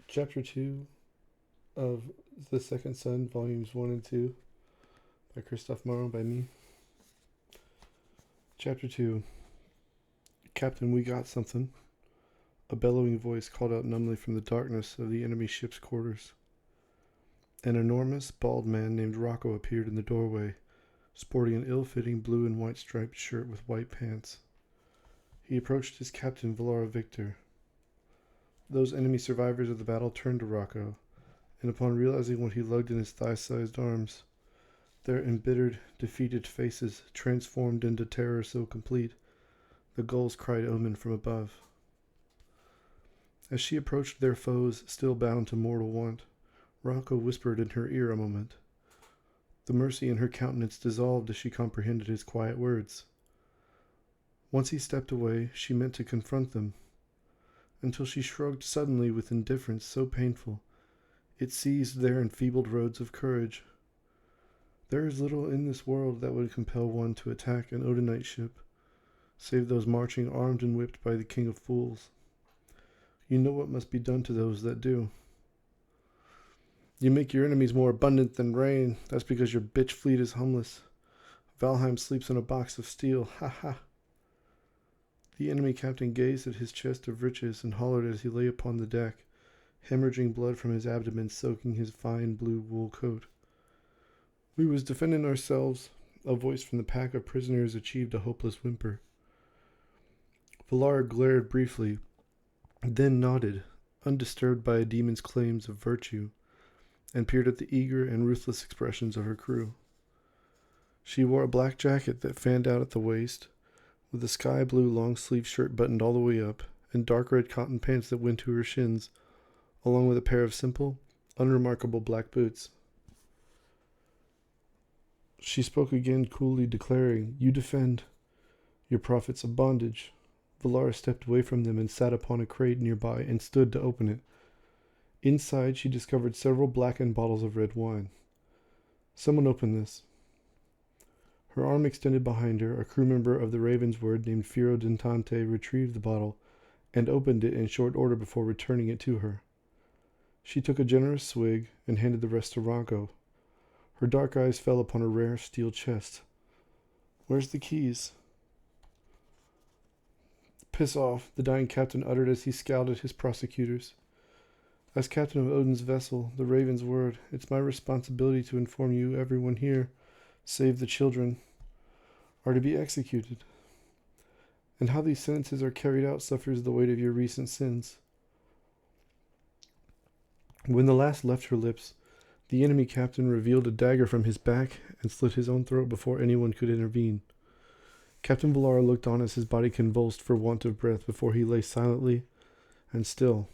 Chapter 2 of The Second Son, Volumes 1 and 2, by Christoph Morrow, by me. Chapter 2. Captain, we got something. A bellowing voice called out numbly from the darkness of the enemy ship's quarters. An enormous, bald man named Rocco appeared in the doorway, sporting an ill-fitting blue and white striped shirt with white pants. He approached his captain, Valara Victor. Those enemy survivors of the battle turned to Rocco, and upon realizing what he lugged in his thigh-sized arms, their embittered, defeated faces transformed into terror so complete, the gulls cried omen from above. As she approached their foes, still bound to mortal want, Rocco whispered in her ear a moment. The mercy in her countenance dissolved as she comprehended his quiet words. Once he stepped away, she meant to confront them, until she shrugged suddenly with indifference so painful, it seized their enfeebled roads of courage. There is little in this world that would compel one to attack an Odinite ship, save those marching armed and whipped by the King of Fools. You know what must be done to those that do. You make your enemies more abundant than rain. That's because your bitch fleet is homeless. Valheim sleeps in a box of steel. Ha ha. The enemy captain gazed at his chest of riches and hollered as he lay upon the deck, hemorrhaging blood from his abdomen soaking his fine blue wool coat. We was defending ourselves, a voice from the pack of prisoners achieved a hopeless whimper. Valar glared briefly, then nodded, undisturbed by a demon's claims of virtue, and peered at the eager and ruthless expressions of her crew. She wore a black jacket that fanned out at the waist, with a sky-blue long-sleeved shirt buttoned all the way up, and dark red cotton pants that went to her shins, along with a pair of simple, unremarkable black boots. She spoke again, coolly declaring, "You defend your prophets of bondage." Valara stepped away from them and sat upon a crate nearby and stood to open it. Inside, she discovered several blackened bottles of red wine. Someone opened this. Her arm extended behind her, a crew member of the Ravensword named Firo Dentante retrieved the bottle and opened it in short order before returning it to her. She took a generous swig and handed the rest to Rocco. Her dark eyes fell upon a rare steel chest. "Where's the keys?" "Piss off," the dying captain uttered as he scowled at his prosecutors. "As captain of Odin's vessel, the Ravensword, it's my responsibility to inform you everyone here, save the children, are to be executed. And how these sentences are carried out suffers the weight of your recent sins." When the last left her lips, the enemy captain revealed a dagger from his back and slit his own throat before anyone could intervene. Captain Valara looked on as his body convulsed for want of breath before he lay silently and still.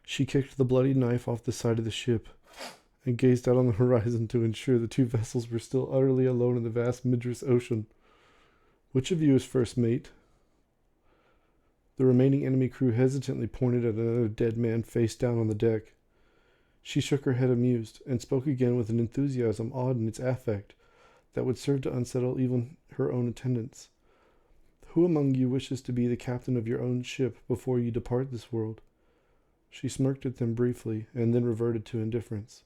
She kicked the bloody knife off the side of the ship and gazed out on the horizon to ensure the two vessels were still utterly alone in the vast Midris Ocean. "Which of you is first mate?" The remaining enemy crew hesitantly pointed at another dead man face down on the deck. She shook her head amused, and spoke again with an enthusiasm odd in its affect that would serve to unsettle even her own attendants. "Who among you wishes to be the captain of your own ship before you depart this world?" She smirked at them briefly, and then reverted to indifference.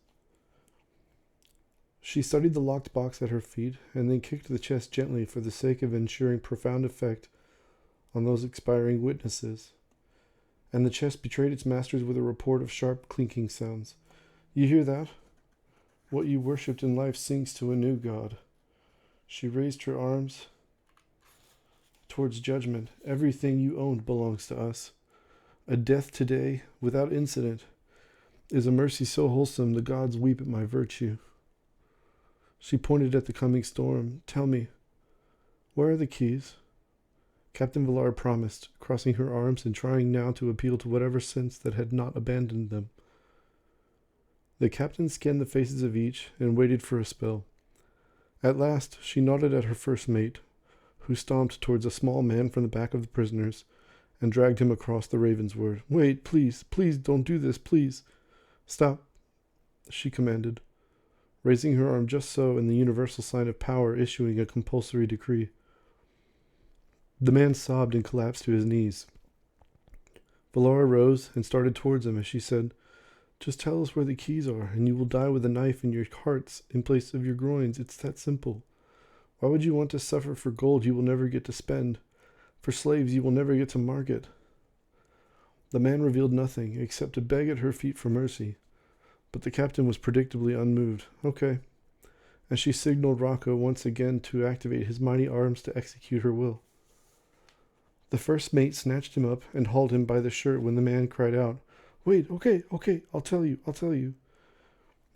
She studied the locked box at her feet, and then kicked the chest gently for the sake of ensuring profound effect on those expiring witnesses. And the chest betrayed its masters with a report of sharp clinking sounds. "You hear that? What you worshipped in life sinks to a new god." She raised her arms towards judgment. "Everything you owned belongs to us. A death today, without incident, is a mercy so wholesome the gods weep at my virtue." She pointed at the coming storm. "Tell me, where are the keys?" Captain Valar promised, crossing her arms and trying now to appeal to whatever sense that had not abandoned them. The captain scanned the faces of each and waited for a spell. At last, she nodded at her first mate, who stomped towards a small man from the back of the prisoners and dragged him across the Ravensword. "Wait, please, don't do this, please." "Stop," she commanded, raising her arm just so in the universal sign of power issuing a compulsory decree. The man sobbed and collapsed to his knees. Valara rose and started towards him as she said, "Just tell us where the keys are, and you will die with a knife in your hearts in place of your groins. It's that simple. Why would you want to suffer for gold you will never get to spend, for slaves you will never get to market?" The man revealed nothing, except to beg at her feet for mercy. But the captain was predictably unmoved. "Okay." And she signaled Rocco once again to activate his mighty arms to execute her will. The first mate snatched him up and hauled him by the shirt when the man cried out, "Wait, okay, I'll tell you.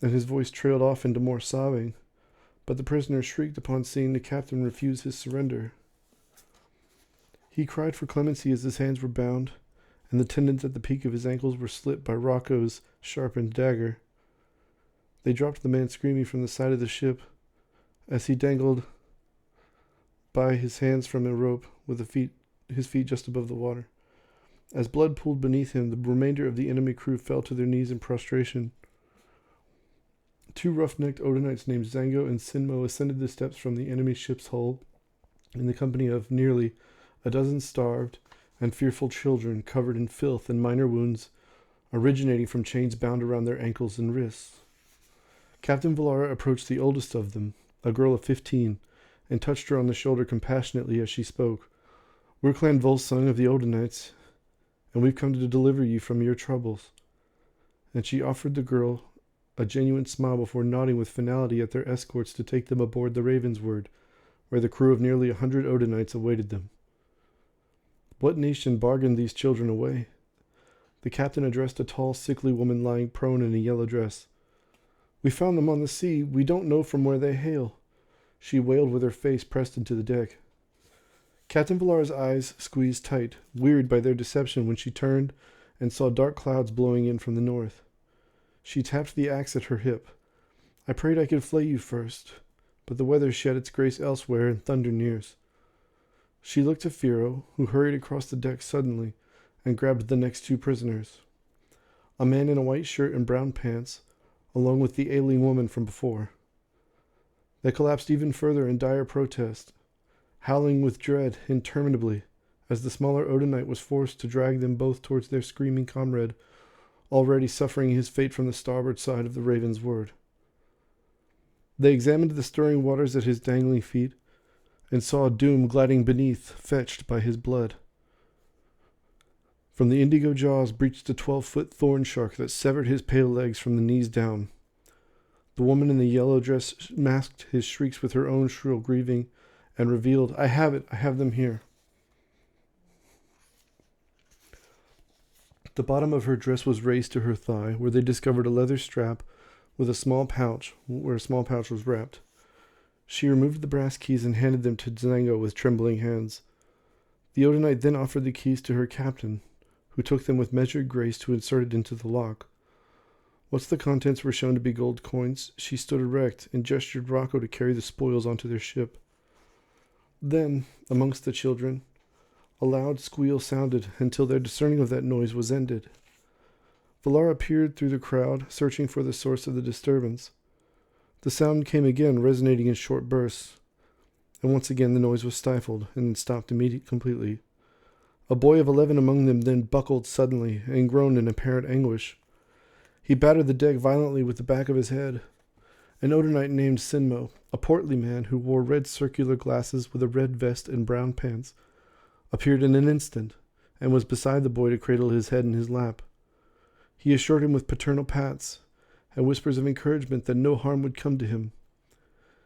And his voice trailed off into more sobbing, but the prisoner shrieked upon seeing the captain refuse his surrender. He cried for clemency as his hands were bound, and the tendons at the peak of his ankles were slit by Rocco's sharpened dagger. They dropped the man screaming from the side of the ship as he dangled by his hands from a rope with his feet just above the water. As blood pooled beneath him, the remainder of the enemy crew fell to their knees in prostration. Two rough-necked Odinites named Zango and Sinmo ascended the steps from the enemy ship's hull in the company of nearly a dozen starved and fearful children covered in filth and minor wounds originating from chains bound around their ankles and wrists. Captain Valara approached the oldest of them, a girl of 15, and touched her on the shoulder compassionately as she spoke. "We're Clan Volsung of the Odinites, and we've come to deliver you from your troubles." And she offered the girl a genuine smile before nodding with finality at their escorts to take them aboard the Ravensword, where the crew of nearly 100 Odinites awaited them. What nation bargained these children away? The captain addressed a tall, sickly woman lying prone in a yellow dress. "We found them on the sea. We don't know from where they hail," she wailed with her face pressed into the deck. Captain Valara's eyes squeezed tight, wearied by their deception when she turned and saw dark clouds blowing in from the north. She tapped the axe at her hip. "I prayed I could flay you first, but the weather shed its grace elsewhere and thunder nears." She looked to Firo, who hurried across the deck suddenly and grabbed the next two prisoners. A man in a white shirt and brown pants, along with the ailing woman from before. They collapsed even further in dire protest, howling with dread interminably, as the smaller Odinite was forced to drag them both towards their screaming comrade, already suffering his fate from the starboard side of the Ravensword. They examined the stirring waters at his dangling feet, and saw doom gliding beneath, fetched by his blood. From the indigo jaws breached a 12-foot thorn shark that severed his pale legs from the knees down. The woman in the yellow dress masked his shrieks with her own shrill grieving, and revealed, I have them here." The bottom of her dress was raised to her thigh, where they discovered a leather strap with a small pouch, where a small pouch was wrapped. She removed the brass keys and handed them to Zango with trembling hands. The Odinite then offered the keys to her captain, who took them with measured grace to insert it into the lock. Once the contents were shown to be gold coins, she stood erect and gestured Rocco to carry the spoils onto their ship. Then, amongst the children, a loud squeal sounded until their discerning of that noise was ended. Valara peered through the crowd, searching for the source of the disturbance. The sound came again, resonating in short bursts, and once again the noise was stifled and then stopped completely. A boy of 11 among them then buckled suddenly and groaned in apparent anguish. He battered the deck violently with the back of his head. An Odinite named Sinmo, a portly man who wore red circular glasses with a red vest and brown pants, appeared in an instant, and was beside the boy to cradle his head in his lap. He assured him with paternal pats and whispers of encouragement that no harm would come to him.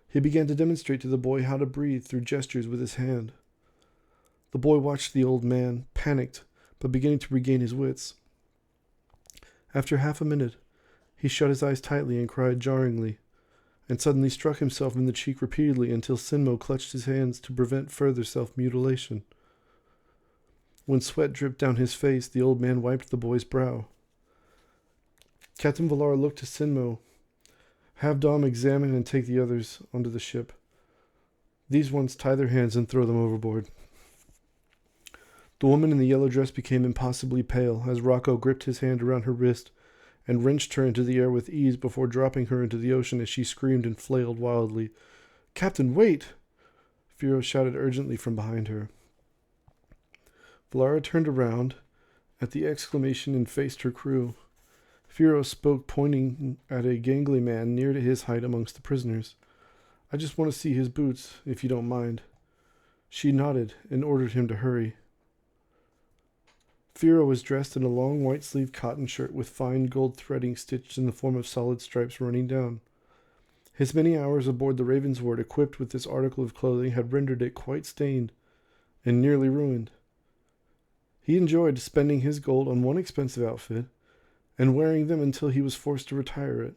He began to demonstrate to the boy how to breathe through gestures with his hand. The boy watched the old man, panicked, but beginning to regain his wits. After half a minute, he shut his eyes tightly and cried jarringly, and suddenly struck himself in the cheek repeatedly until Sinmo clutched his hands to prevent further self-mutilation. When sweat dripped down his face, the old man wiped the boy's brow. Captain Valara looked to Sinmo. "Have Dom examine and take the others onto the ship. These ones tie their hands and throw them overboard." The woman in the yellow dress became impossibly pale as Rocco gripped his hand around her wrist and wrenched her into the air with ease before dropping her into the ocean as she screamed and flailed wildly. "Captain, wait!" Firo shouted urgently from behind her. Valara turned around At the exclamation and faced her crew. Firo spoke, pointing at a gangly man near to his height amongst the prisoners. I just want to see his boots, if you don't mind. She nodded and ordered him to hurry. Firo was dressed in a long white-sleeved cotton shirt with fine gold threading stitched in the form of solid stripes running down. His many hours aboard the Ravenswood equipped with this article of clothing had rendered it quite stained and nearly ruined. He enjoyed spending his gold on one expensive outfit and wearing them until he was forced to retire it,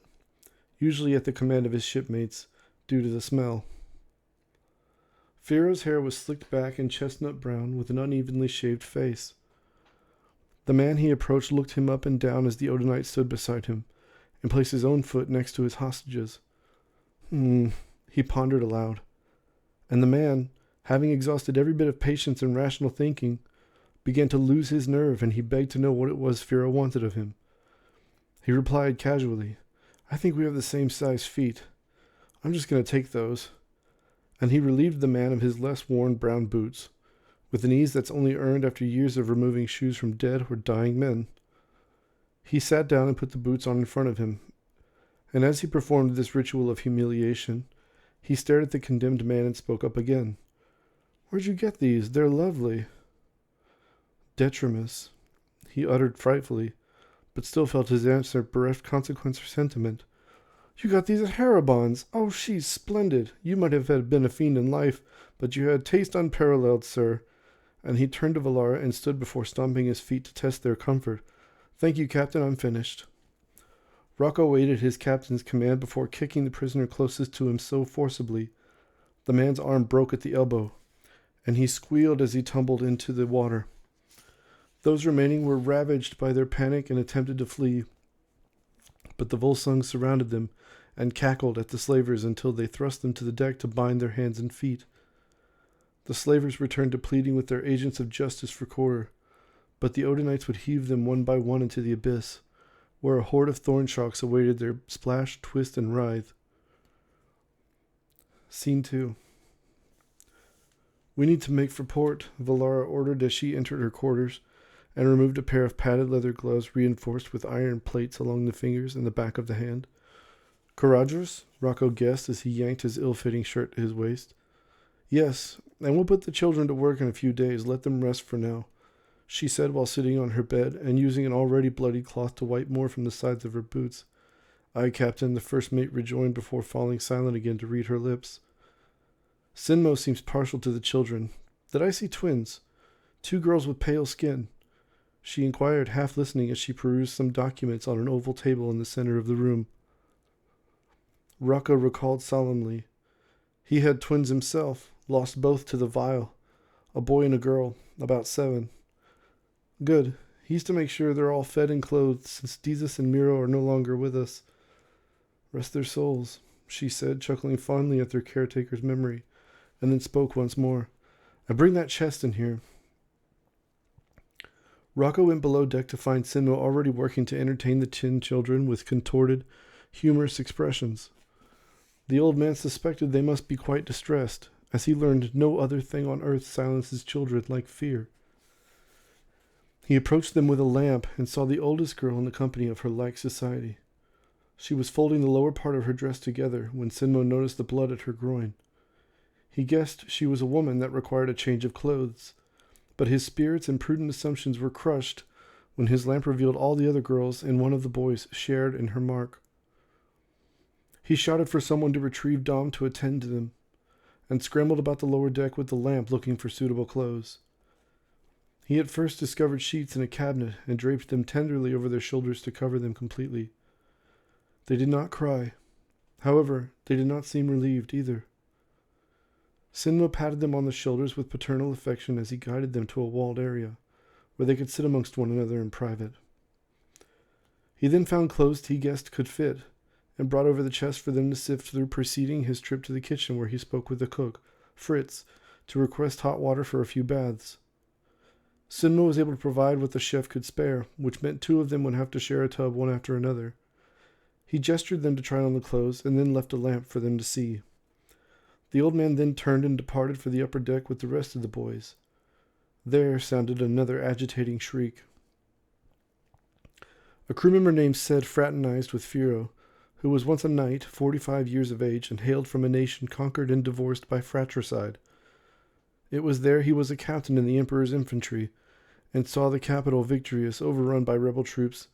usually at the command of his shipmates, due to the smell. Firo's hair was slicked back and chestnut brown with an unevenly shaved face. The man he approached looked him up and down as the Odinite stood beside him, and placed his own foot next to his hostage's. He pondered aloud. And the man, having exhausted every bit of patience and rational thinking, began to lose his nerve, and he begged to know what it was Firo wanted of him. He replied casually, I think we have the same size feet. I'm just going to take those. And he relieved the man of his less worn brown boots, with an ease that's only earned after years of removing shoes from dead or dying men. He sat down and put the boots on in front of him, and as he performed this ritual of humiliation, he stared at the condemned man and spoke up again. Where'd you get these? They're lovely. Detrimus, he uttered frightfully, but still felt his answer bereft consequence or sentiment. You got these at Haribon's. Oh, she's splendid. You might have been a fiend in life, but you had taste unparalleled, sir. And he turned to Valara and stood before stomping his feet to test their comfort. Thank you, Captain, I'm finished. Rocco waited his captain's command before kicking the prisoner closest to him so forcibly. The man's arm broke at the elbow, and he squealed as he tumbled into the water. Those remaining were ravaged by their panic and attempted to flee, but the Volsungs surrounded them and cackled at the slavers until they thrust them to the deck to bind their hands and feet. The slavers returned to pleading with their agents of justice for quarter, but the Odinites would heave them one by one into the abyss, where a horde of thorn sharks awaited their splash, twist, and writhe. Scene 2. We need to make for port, Valara ordered as she entered her quarters, and removed a pair of padded leather gloves reinforced with iron plates along the fingers and the back of the hand. Courageous? Rocco guessed as he yanked his ill-fitting shirt to his waist. Yes, and we'll put the children to work in a few days. Let them rest for now, she said while sitting on her bed and using an already bloodied cloth to wipe more from the sides of her boots. Aye, Captain, the first mate rejoined before falling silent again to read her lips. Sinmo seems partial to the children. Did I see twins? 2 girls with pale skin? She inquired, half listening as she perused some documents on an oval table in the center of the room. Rocco recalled solemnly. He had twins himself, lost both to the vial. A boy and a girl, about 7. Good. He's to make sure they're all fed and clothed, since Desus and Miro are no longer with us. Rest their souls, she said, chuckling fondly at their caretaker's memory, and then spoke once more. And bring that chest in here. Rocco went below deck to find Sinmo already working to entertain the tin children with contorted, humorous expressions. The old man suspected they must be quite distressed, as he learned no other thing on earth silences children like fear. He approached them with a lamp and saw the oldest girl in the company of her like society. She was folding the lower part of her dress together when Sinmo noticed the blood at her groin. He guessed she was a woman that required a change of clothes, but his spirits and prudent assumptions were crushed when his lamp revealed all the other girls and one of the boys shared in her mark. He shouted for someone to retrieve Dom to attend to them, and scrambled about the lower deck with the lamp looking for suitable clothes. He at first discovered sheets in a cabinet and draped them tenderly over their shoulders to cover them completely. They did not cry. However, they did not seem relieved either. Sinmo patted them on the shoulders with paternal affection as he guided them to a walled area, where they could sit amongst one another in private. He then found clothes he guessed could fit, and brought over the chest for them to sift through, preceding his trip to the kitchen where he spoke with the cook, Fritz, to request hot water for a few baths. Sinmo was able to provide what the chef could spare, which meant 2 of them would have to share a tub one after another. He gestured them to try on the clothes, and then left a lamp for them to see. The old man then turned and departed for the upper deck with the rest of the boys. There sounded another agitating shriek. A crew member named Ced fraternized with Firo, who was once a knight, 45 years of age, and hailed from a nation conquered and divorced by fratricide. It was there he was a captain in the Emperor's infantry, and saw the capital victorious, overrun by rebel troops,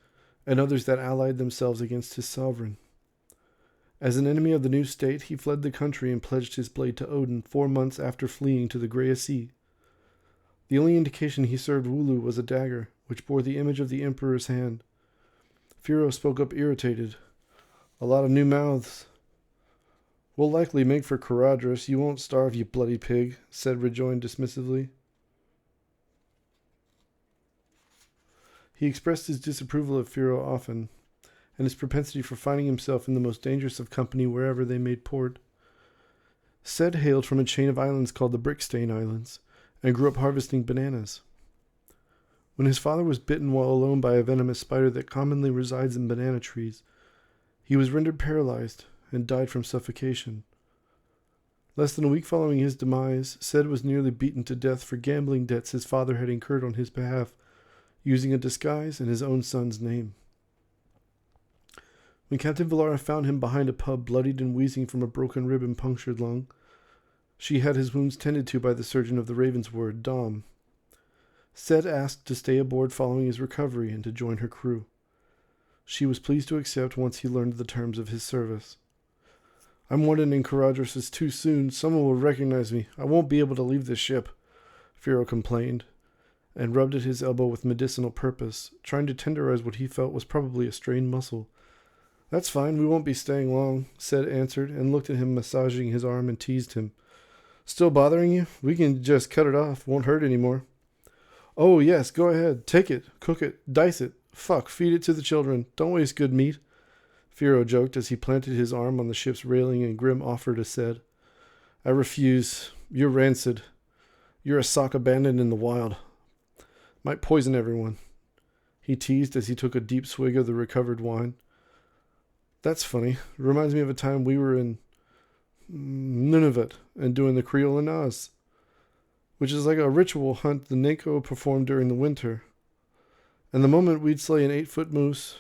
and others that allied themselves against his sovereign. As an enemy of the new state, he fled the country and pledged his blade to Odin 4 months after fleeing to the Great Sea. The only indication he served Wulu was a dagger, which bore the image of the Emperor's hand. Firo spoke up irritated. A lot of new mouths. We'll likely make for Caradhras. You won't starve, you bloody pig, Ced rejoined dismissively. He expressed his disapproval of Firo often, and his propensity for finding himself in the most dangerous of company wherever they made port. Ced hailed from a chain of islands called the Brickstain Islands, and grew up harvesting bananas. When his father was bitten while alone by a venomous spider that commonly resides in banana trees, he was rendered paralyzed and died from suffocation. Less than a week following his demise, Ced was nearly beaten to death for gambling debts his father had incurred on his behalf, using a disguise and his own son's name. When Captain Valara found him behind a pub, bloodied and wheezing from a broken rib and punctured lung, she had his wounds tended to by the surgeon of the Ravenswood, Dom. Ced asked to stay aboard following his recovery and to join her crew. She was pleased to accept once he learned the terms of his service. I'm warning in Caradhras is too soon. Someone will recognize me. I won't be able to leave this ship, Firo complained, and rubbed at his elbow with medicinal purpose, trying to tenderize what he felt was probably a strained muscle. That's fine, we won't be staying long, Ced answered, and looked at him, massaging his arm, and teased him. Still bothering you? We can just cut it off. Won't hurt anymore. Oh, yes, go ahead. Take it. Cook it. Dice it. Fuck, feed it to the children. Don't waste good meat, Firo joked as he planted his arm on the ship's railing and grim offer to Ced. I refuse. You're rancid. You're a sock abandoned in the wild. Might poison everyone, he teased as he took a deep swig of the recovered wine. That's funny. Reminds me of a time we were in Nunavut and doing the Creole Nas, which is like a ritual hunt the Nako performed during the winter. And the moment we'd slay an 8-foot moose,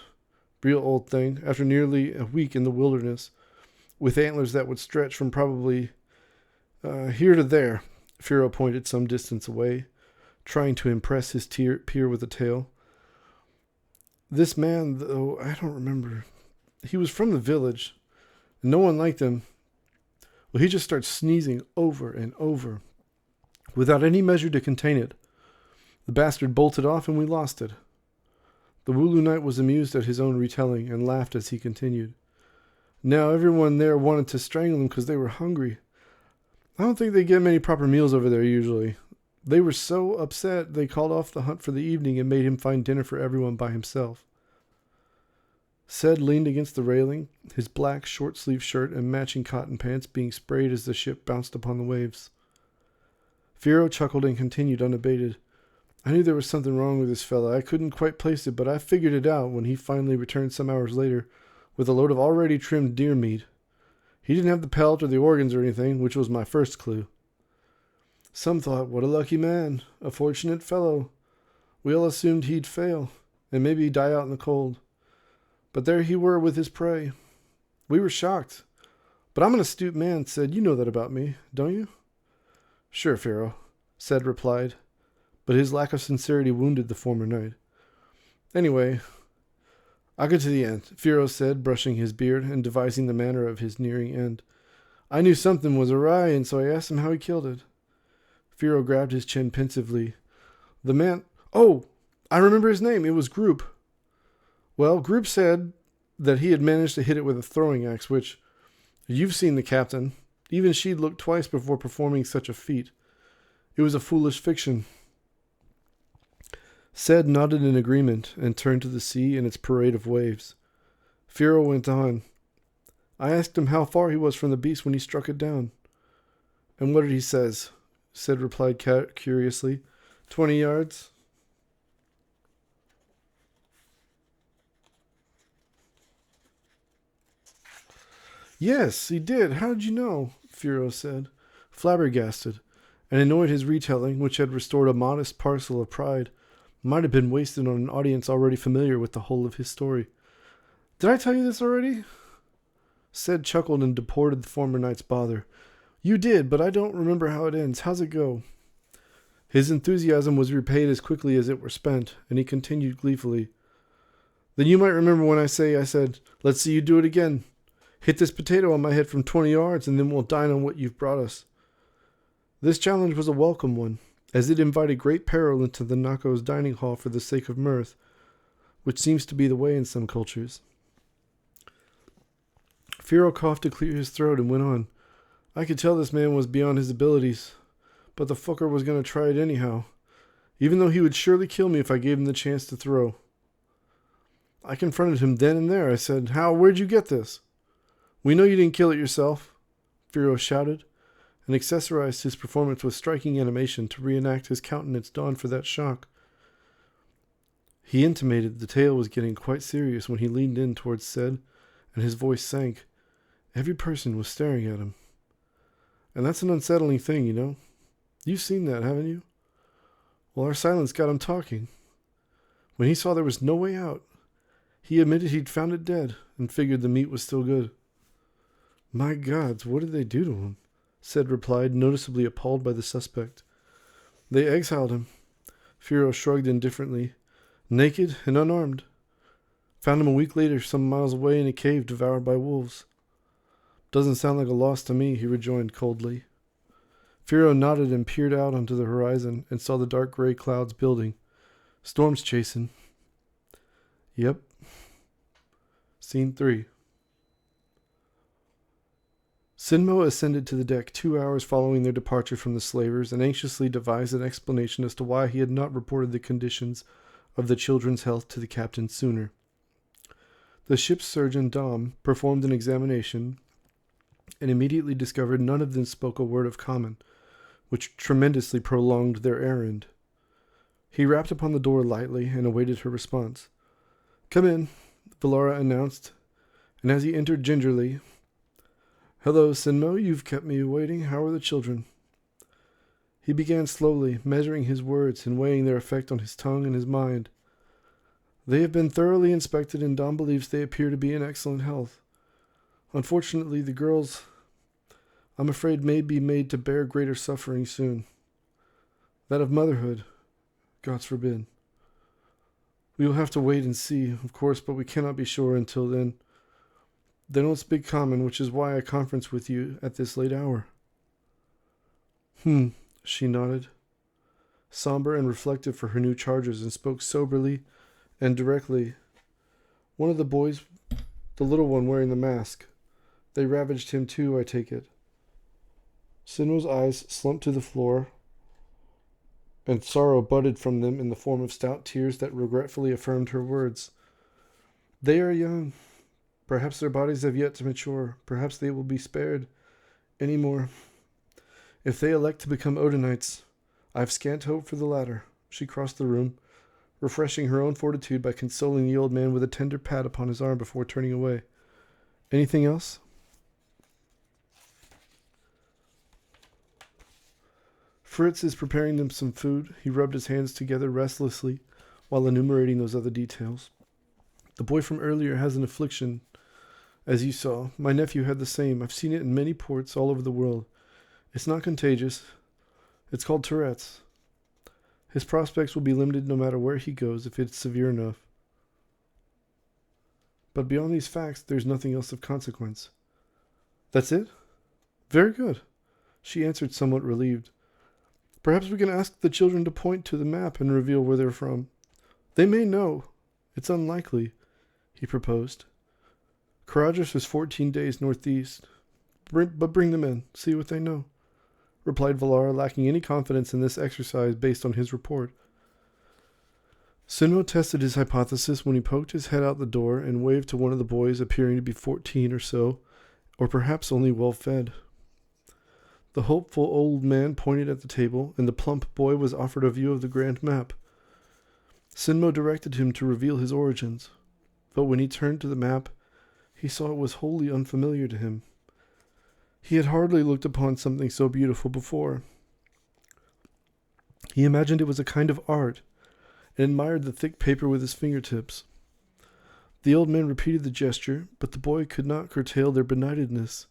real old thing, after nearly a week in the wilderness, with antlers that would stretch from probably here to there, Firo pointed some distance away, trying to impress his peer with a tale. This man, though, I don't remember. He was from the village, and no one liked him. Well, he just starts sneezing over and over, without any measure to contain it. The bastard bolted off, and we lost it. The Wulu knight was amused at his own retelling, and laughed as he continued. Now everyone there wanted to strangle him because they were hungry. I don't think they get many proper meals over there usually. They were so upset they called off the hunt for the evening and made him find dinner for everyone by himself. Ced leaned against the railing, his black short-sleeved shirt and matching cotton pants being sprayed as the ship bounced upon the waves. Firo chuckled and continued unabated. I knew there was something wrong with this fella. I couldn't quite place it, but I figured it out when he finally returned some hours later with a load of already trimmed deer meat. He didn't have the pelt or the organs or anything, which was my first clue. Some thought, what a lucky man, a fortunate fellow. We all assumed he'd fail, and maybe die out in the cold. But there he were with his prey. We were shocked. But I'm an astute man, Ced. You know that about me, don't you? Sure, Firo, Ced replied, but his lack of sincerity wounded the former knight. Anyway, I'll get to the end, Firo said, brushing his beard and devising the manner of his nearing end. I knew something was awry, and so I asked him how he killed it. Firo grabbed his chin pensively. The man... Oh, I remember his name. It was Group. Well, Group said that he had managed to hit it with a throwing axe, which... You've seen the captain. Even she'd look twice before performing such a feat. It was a foolish fiction. Ced nodded in agreement and turned to the sea and its parade of waves. Firo went on. I asked him how far he was from the beast when he struck it down. And what did he says? Ced replied curiously. 20 yards. Yes, he did. How did you know? Firo said, flabbergasted, and annoyed his retelling, which had restored a modest parcel of pride, Might have been wasted on an audience already familiar with the whole of his story. Did I tell you this already? Ced chuckled and deported the former night's bother. You did, but I don't remember how it ends. How's it go? His enthusiasm was repaid as quickly as it were spent, and he continued gleefully. Then you might remember when I said, let's see you do it again. Hit this potato on my head from 20 yards, and then we'll dine on what you've brought us. This challenge was a welcome one, as it invited great peril into the Nako's dining hall for the sake of mirth, which seems to be the way in some cultures. Firo coughed to clear his throat and went on. I could tell this man was beyond his abilities, but the fucker was going to try it anyhow, even though he would surely kill me if I gave him the chance to throw. I confronted him then and there. I said, where'd you get this? We know you didn't kill it yourself, Firo shouted, and accessorized his performance with striking animation to reenact his countenance donned for that shock. He intimated the tale was getting quite serious when he leaned in towards Ced, and his voice sank. Every person was staring at him. And that's an unsettling thing, you know. You've seen that, haven't you? Well, our silence got him talking. When he saw there was no way out, he admitted he'd found it dead and figured the meat was still good. My gods, what did they do to him? Ced replied, noticeably appalled by the suspect. They exiled him. Firo shrugged indifferently. Naked and unarmed. Found him a week later some miles away in a cave devoured by wolves. Doesn't sound like a loss to me, he rejoined coldly. Firo nodded and peered out onto the horizon and saw the dark gray clouds building. Storm's chasing. Yep. Scene 3. Sinmo ascended to the deck 2 hours following their departure from the slavers and anxiously devised an explanation as to why he had not reported the conditions of the children's health to the captain sooner. The ship's surgeon, Dom, performed an examination and immediately discovered none of them spoke a word of common, which tremendously prolonged their errand. He rapped upon the door lightly and awaited her response. Come in, Valara announced, and as he entered gingerly, Hello, Sinmo, you've kept me waiting. How are the children? He began slowly, measuring his words and weighing their effect on his tongue and his mind. They have been thoroughly inspected, and Dom believes they appear to be in excellent health. Unfortunately, the girls, I'm afraid, may be made to bear greater suffering soon. That of motherhood, God forbid. We will have to wait and see, of course, but we cannot be sure until then. They don't speak common, which is why I conference with you at this late hour. She nodded, somber and reflective for her new charges, and spoke soberly and directly. One of the boys, the little one wearing the mask. They ravaged him too, I take it. Sinmo's eyes slumped to the floor, and sorrow budded from them in the form of stout tears that regretfully affirmed her words. They are young. Perhaps their bodies have yet to mature. Perhaps they will be spared any more. If they elect to become Odinites, I have scant hope for the latter. She crossed the room, refreshing her own fortitude by consoling the old man with a tender pat upon his arm before turning away. Anything else? Fritz is preparing them some food. He rubbed his hands together restlessly while enumerating those other details. The boy from earlier has an affliction, as you saw. My nephew had the same. I've seen it in many ports all over the world. It's not contagious. It's called Tourette's. His prospects will be limited no matter where he goes if it's severe enough. But beyond these facts, there's nothing else of consequence. That's it? Very good, she answered, somewhat relieved. Perhaps we can ask the children to point to the map and reveal where they're from. They may know. It's unlikely, he proposed. Caradhras is 14 days northeast. But bring them in. See what they know, replied Valara, lacking any confidence in this exercise based on his report. Sinmo tested his hypothesis when he poked his head out the door and waved to one of the boys appearing to be 14 or so, or perhaps only well-fed. The hopeful old man pointed at the table, and the plump boy was offered a view of the grand map. Sinmo directed him to reveal his origins, but when he turned to the map, he saw it was wholly unfamiliar to him. He had hardly looked upon something so beautiful before. He imagined it was a kind of art, and admired the thick paper with his fingertips. The old man repeated the gesture, but the boy could not curtail their benightedness.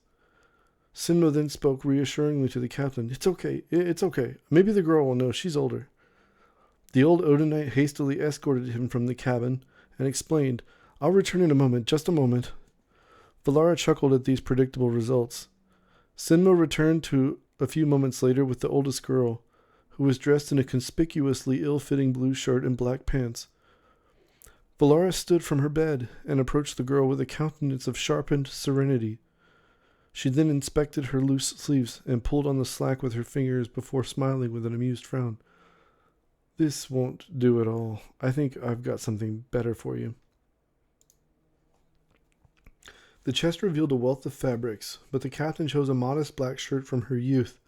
Sinmo then spoke reassuringly to the captain. It's okay. It's okay. Maybe the girl will know. She's older. The old Odinite hastily escorted him from the cabin and explained, I'll return in a moment. Just a moment. Valara chuckled at these predictable results. Sinmo returned a few moments later with the oldest girl, who was dressed in a conspicuously ill-fitting blue shirt and black pants. Valara stood from her bed and approached the girl with a countenance of sharpened serenity. She then inspected her loose sleeves and pulled on the slack with her fingers before smiling with an amused frown. This won't do at all. I think I've got something better for you. The chest revealed a wealth of fabrics, but the captain chose a modest black shirt from her youth,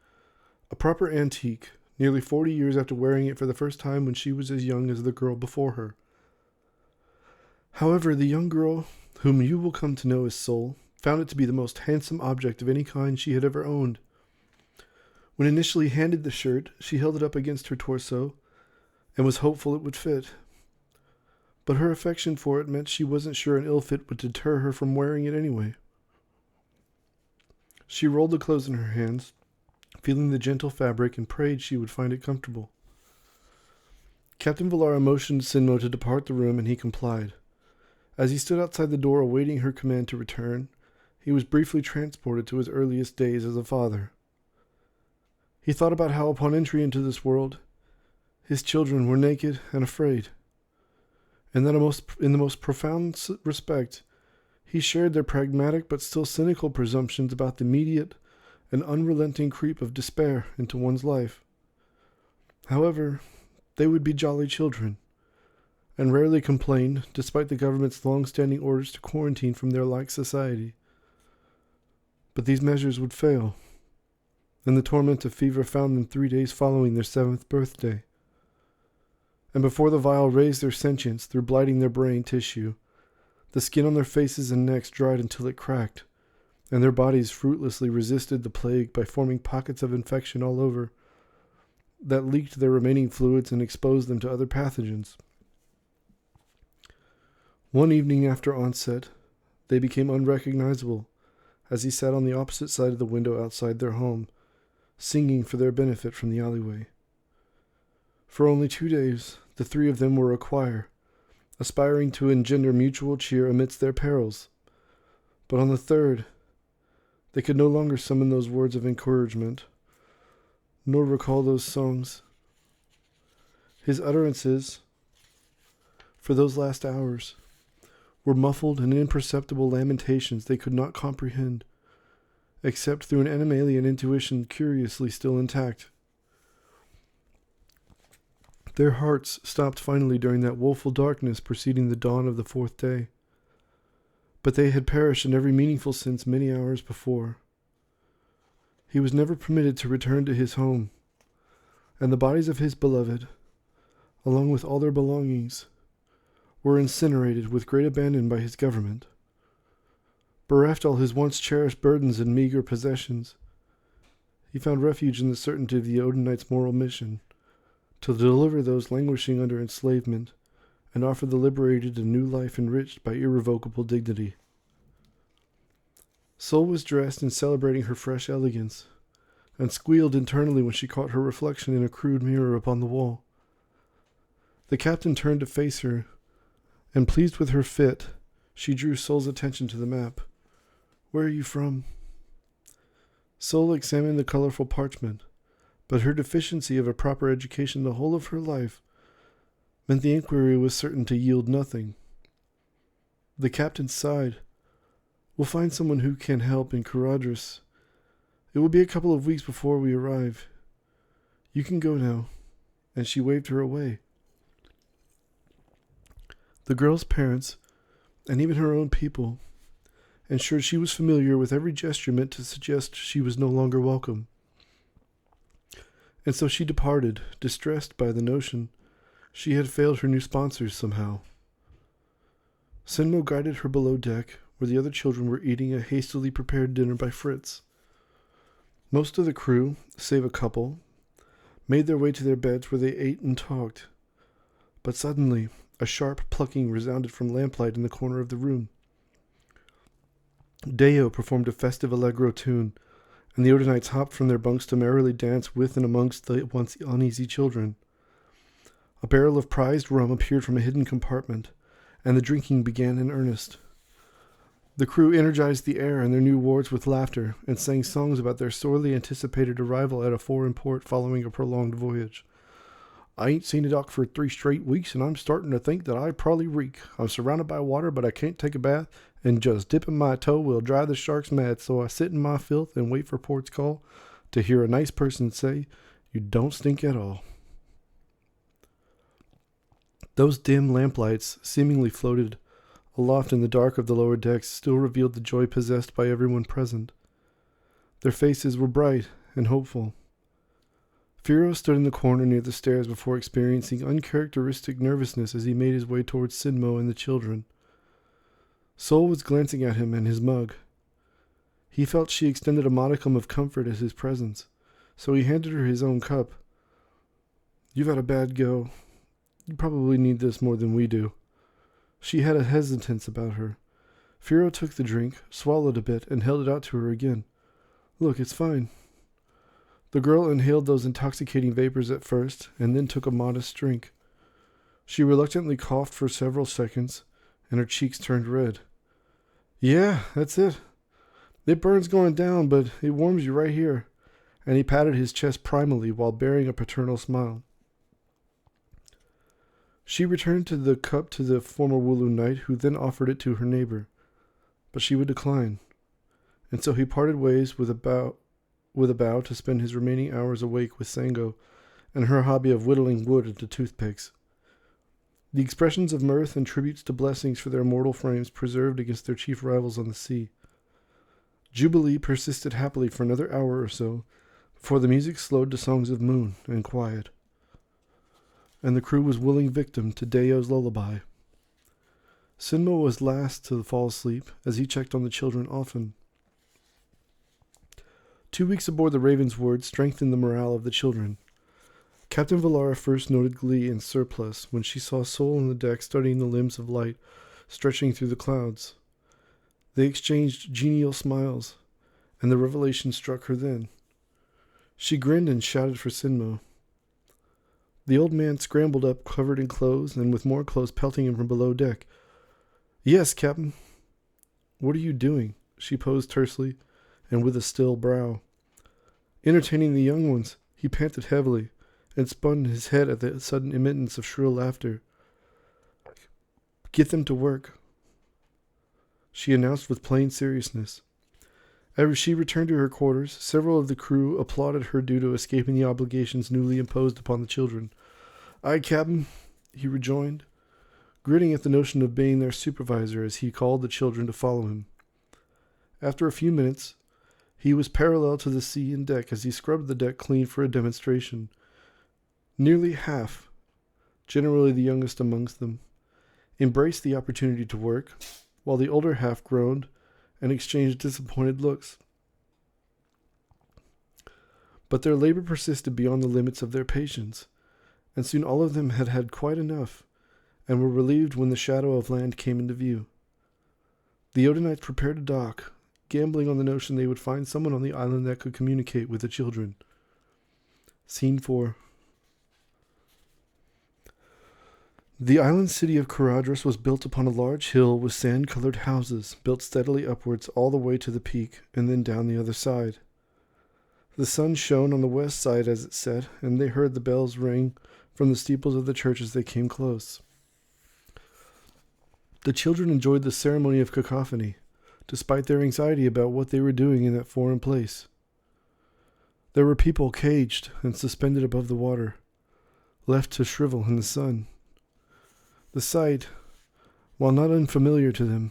a proper antique, nearly 40 years after wearing it for the first time when she was as young as the girl before her. However, the young girl, whom you will come to know as Sol, found it to be the most handsome object of any kind she had ever owned. When initially handed the shirt, she held it up against her torso and was hopeful it would fit. But her affection for it meant she wasn't sure an ill fit would deter her from wearing it anyway. She rolled the clothes in her hands, feeling the gentle fabric, and prayed she would find it comfortable. Captain Valara motioned Sinmo to depart the room, and he complied. As he stood outside the door awaiting her command to return, he was briefly transported to his earliest days as a father. He thought about how upon entry into this world, his children were naked and afraid, and that in the most profound respect, he shared their pragmatic but still cynical presumptions about the immediate and unrelenting creep of despair into one's life. However, they would be jolly children, and rarely complained, despite the government's long-standing orders to quarantine from their like society. But these measures would fail, and the torment of fever found them 3 days following their 7th birthday. And before the vial raised their sentience through blighting their brain tissue, the skin on their faces and necks dried until it cracked, and their bodies fruitlessly resisted the plague by forming pockets of infection all over that leaked their remaining fluids and exposed them to other pathogens. One evening after onset, they became unrecognizable as he sat on the opposite side of the window outside their home, singing for their benefit from the alleyway. For only 2 days, the three of them were a choir, aspiring to engender mutual cheer amidst their perils. But on the 3rd, they could no longer summon those words of encouragement, nor recall those songs. His utterances, for those last hours, were muffled and imperceptible lamentations they could not comprehend, except through an animalian intuition curiously still intact. Their hearts stopped finally during that woeful darkness preceding the dawn of the 4th day, but they had perished in every meaningful sense many hours before. He was never permitted to return to his home, and the bodies of his beloved, along with all their belongings, were incinerated with great abandon by his government. Bereft all his once cherished burdens and meager possessions, he found refuge in the certainty of the Odinite's moral mission, to deliver those languishing under enslavement and offer the liberated a new life enriched by irrevocable dignity. Sol was dressed in celebrating her fresh elegance, and squealed internally when she caught her reflection in a crude mirror upon the wall. The captain turned to face her, and pleased with her fit, she drew Sol's attention to the map. Where are you from? Sol examined the colorful parchment, but her deficiency of a proper education the whole of her life meant the inquiry was certain to yield nothing. The captain sighed. We'll find someone who can help in Caradhras. It will be a couple of weeks before we arrive. You can go now. And she waved her away. The girl's parents, and even her own people, ensured she was familiar with every gesture meant to suggest she was no longer welcome. And so she departed, distressed by the notion she had failed her new sponsors somehow. Sinmo guided her below deck, where the other children were eating a hastily prepared dinner by Fritz. Most of the crew, save a couple, made their way to their beds where they ate and talked, But suddenly, a sharp plucking resounded from lamplight in the corner of the room. Deo performed a festive allegro tune, and the Odinites hopped from their bunks to merrily dance with and amongst the once uneasy children. A barrel of prized rum appeared from a hidden compartment, and the drinking began in earnest. The crew energized the air and their new wards with laughter, and sang songs about their sorely anticipated arrival at a foreign port following a prolonged voyage. I ain't seen a dock for 3 straight weeks, and I'm starting to think that I probably reek. I'm surrounded by water, but I can't take a bath, and just dipping my toe will drive the sharks mad, so I sit in my filth and wait for port's call to hear a nice person say, "You don't stink at all." Those dim lamplights, seemingly floated aloft in the dark of the lower decks, still revealed the joy possessed by everyone present. Their faces were bright and hopeful. Firo stood in the corner near the stairs before experiencing uncharacteristic nervousness as he made his way towards Sinmo and the children. Sol was glancing at him and his mug. He felt she extended a modicum of comfort at his presence, so he handed her his own cup. "You've had a bad go. You probably need this more than we do." She had a hesitance about her. Firo took the drink, swallowed a bit, and held it out to her again. "Look, it's fine." The girl inhaled those intoxicating vapors at first, and then took a modest drink. She reluctantly coughed for several seconds, and her cheeks turned red. "Yeah, that's it. It burns going down, but it warms you right here." And he patted his chest primally while bearing a paternal smile. She returned the cup to the former Wooloo knight, who then offered it to her neighbor, but she would decline, and so he parted ways with a bow to spend his remaining hours awake with Sango and her hobby of whittling wood into toothpicks. The expressions of mirth and tributes to blessings for their mortal frames preserved against their chief rivals on the sea. Jubilee persisted happily for another hour or so, before the music slowed to songs of moon and quiet, and the crew was willing victim to Deo's lullaby. Sinmo was last to fall asleep, as he checked on the children often. 2 weeks aboard the Ravenswood strengthened the morale of the children. Captain Valara first noted glee and surplus when she saw Sol on the deck studying the limbs of light stretching through the clouds. They exchanged genial smiles, and the revelation struck her then. She grinned and shouted for Sinmo. The old man scrambled up, covered in clothes, and with more clothes pelting him from below deck. "Yes, Captain." "What are you doing?" She posed tersely, and with a still brow. "Entertaining the young ones." He panted heavily, and spun his head at the sudden emittance of shrill laughter. "Get them to work," she announced with plain seriousness. As she returned to her quarters, several of the crew applauded her due to escaping the obligations newly imposed upon the children. "Aye, Captain," he rejoined, grinning at the notion of being their supervisor as he called the children to follow him. After a few minutes, he was parallel to the sea and deck as he scrubbed the deck clean for a demonstration. Nearly half, generally the youngest amongst them, embraced the opportunity to work, while the older half groaned and exchanged disappointed looks. But their labor persisted beyond the limits of their patience, and soon all of them had had quite enough, and were relieved when the shadow of land came into view. The Odinites prepared to dock, gambling on the notion they would find someone on the island that could communicate with the children. Scene 4. The island city of Caradhras was built upon a large hill with sand-colored houses built steadily upwards all the way to the peak and then down the other side. The sun shone on the west side as it set, and they heard the bells ring from the steeples of the church as they came close. The children enjoyed the ceremony of cacophony, despite their anxiety about what they were doing in that foreign place. There were people caged and suspended above the water, left to shrivel in the sun. The sight, while not unfamiliar to them,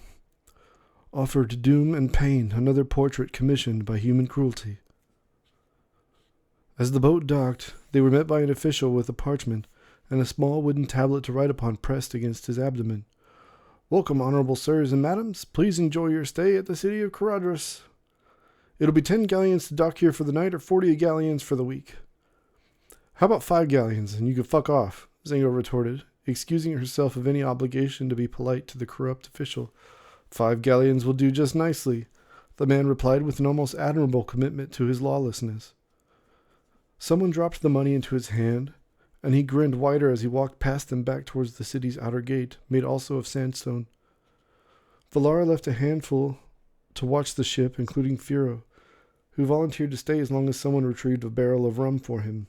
offered doom and pain, another portrait commissioned by human cruelty. As the boat docked, they were met by an official with a parchment and a small wooden tablet to write upon pressed against his abdomen. "Welcome, honorable sirs and madams. Please enjoy your stay at the city of Caradhras. It'll be 10 galleons to dock here for the night or 40 galleons for the week." "How about 5 galleons and you can fuck off?" Zango retorted, excusing herself of any obligation to be polite to the corrupt official. 5 galleons will do just nicely, the man replied with an almost admirable commitment to his lawlessness. Someone dropped the money into his hand, and he grinned wider as he walked past them back towards the city's outer gate, made also of sandstone. Valara left a handful to watch the ship, including Firo, who volunteered to stay as long as someone retrieved a barrel of rum for him.